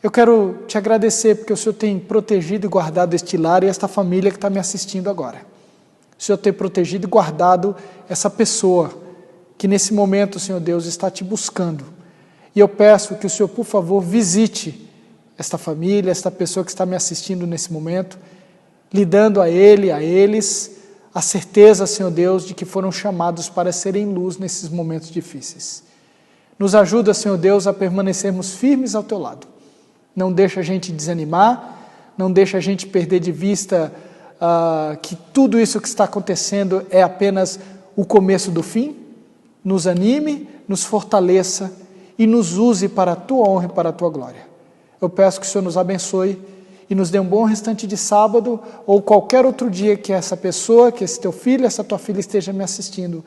Speaker 18: eu quero te agradecer porque o Senhor tem protegido e guardado este lar e esta família que está me assistindo agora. O Senhor tem protegido e guardado essa pessoa que nesse momento, Senhor Deus, está te buscando. E eu peço que o Senhor, por favor, visite esta família, esta pessoa que está me assistindo nesse momento, lhe dando a ele, a eles, a certeza, Senhor Deus, de que foram chamados para serem luz nesses momentos difíceis. Nos ajuda, Senhor Deus, a permanecermos firmes ao Teu lado. Não deixa a gente desanimar, não deixa a gente perder de vista que tudo isso que está acontecendo é apenas o começo do fim. Nos anime, nos fortaleça e nos use para a Tua honra e para a Tua glória. Eu peço que o Senhor nos abençoe e nos dê um bom restante de sábado ou qualquer outro dia que essa pessoa, que esse teu filho, essa tua filha esteja me assistindo.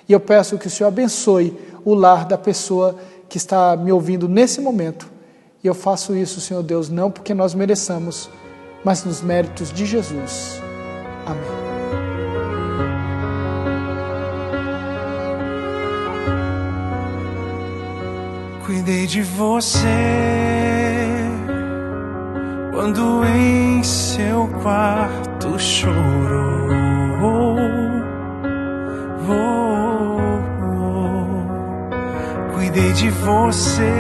Speaker 18: E eu peço que o Senhor abençoe o lar da pessoa que está me ouvindo nesse momento. E eu faço isso, Senhor Deus, não porque nós mereçamos, mas nos méritos de Jesus. Amém.
Speaker 2: Cuidei de você quando em seu quarto chorou. Cuidei de você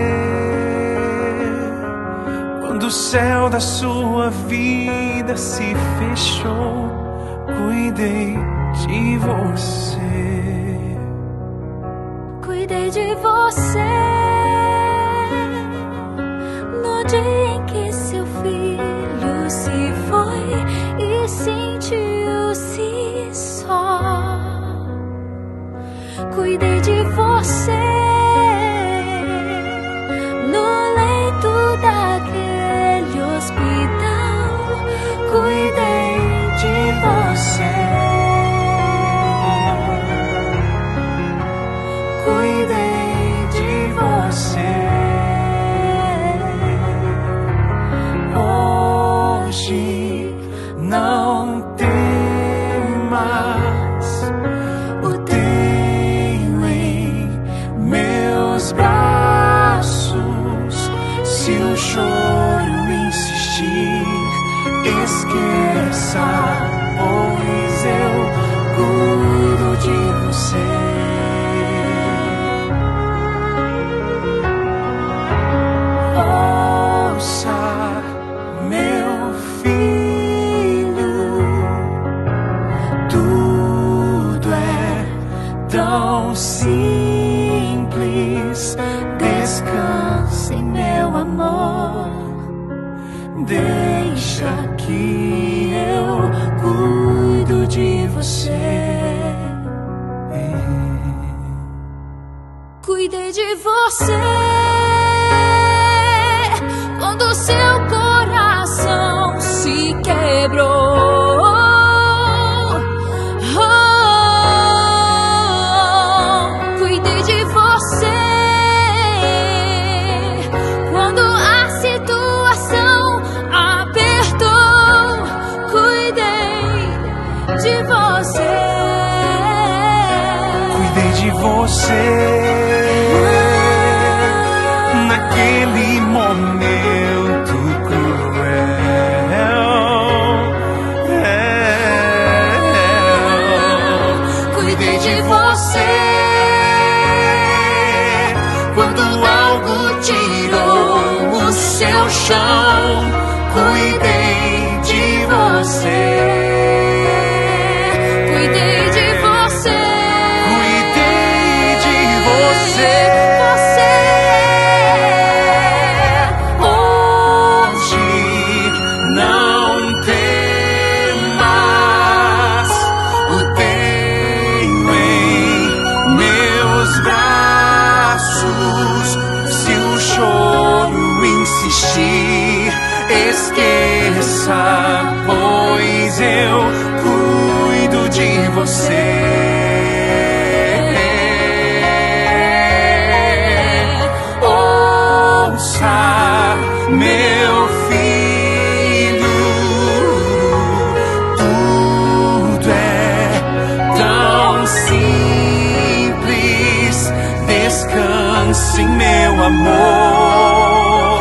Speaker 2: quando o céu da sua vida se fechou. Cuidei de você.
Speaker 17: Cuidei de você no dia em que seu filho se foi e sentiu-se só. Cuidei de você no leito daquele hospital. Cuidei de você. Cuidei de você.
Speaker 1: o choro insistir, esqueça, pois eu cuido de você. Ouça, meu filho, tudo é tão simples. Descanse em meu amor, deixa que eu cuido de você.
Speaker 17: Cuidei de você quando seu coração se quebrou. Cuidei de você quando a situação apertou. Cuidei de você.
Speaker 1: Cuidei de você naquele momento cruel. Cuidei de você quando algo tirou o seu chão. Cuidei de você.
Speaker 17: Cuidei de você.
Speaker 1: Cuidei de você. Hoje não temas, o tenho em meus braços. Se o choro insistir, esqueça, pois eu cuido de você. Ouça, meu filho, tudo é tão simples. Descanse em meu amor,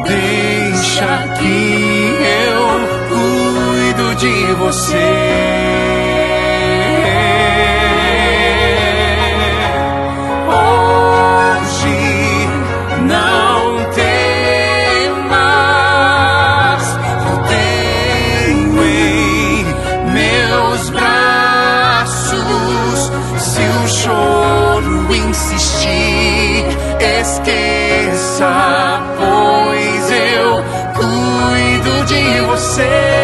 Speaker 1: deixa que eu cuido de você. Hoje não temas, eu tenho em meus braços. Se o choro insistir, esqueça, pois eu cuido de você.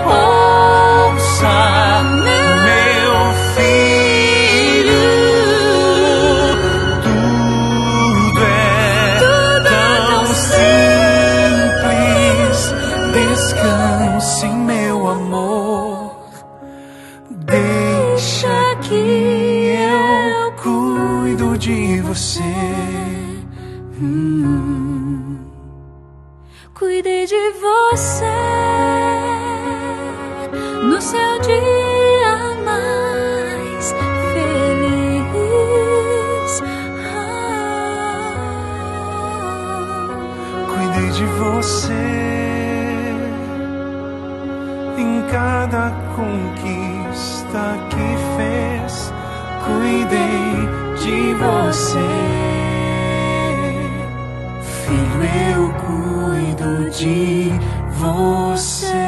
Speaker 1: Ouça, meu filho, tudo é tão simples. Descanse em meu amor, deixa que eu cuido de você.
Speaker 17: Cuidei de você no seu dia mais feliz.
Speaker 1: Cuidei de você em cada conquista que fez. Cuidei de você, filho, eu cuido de você.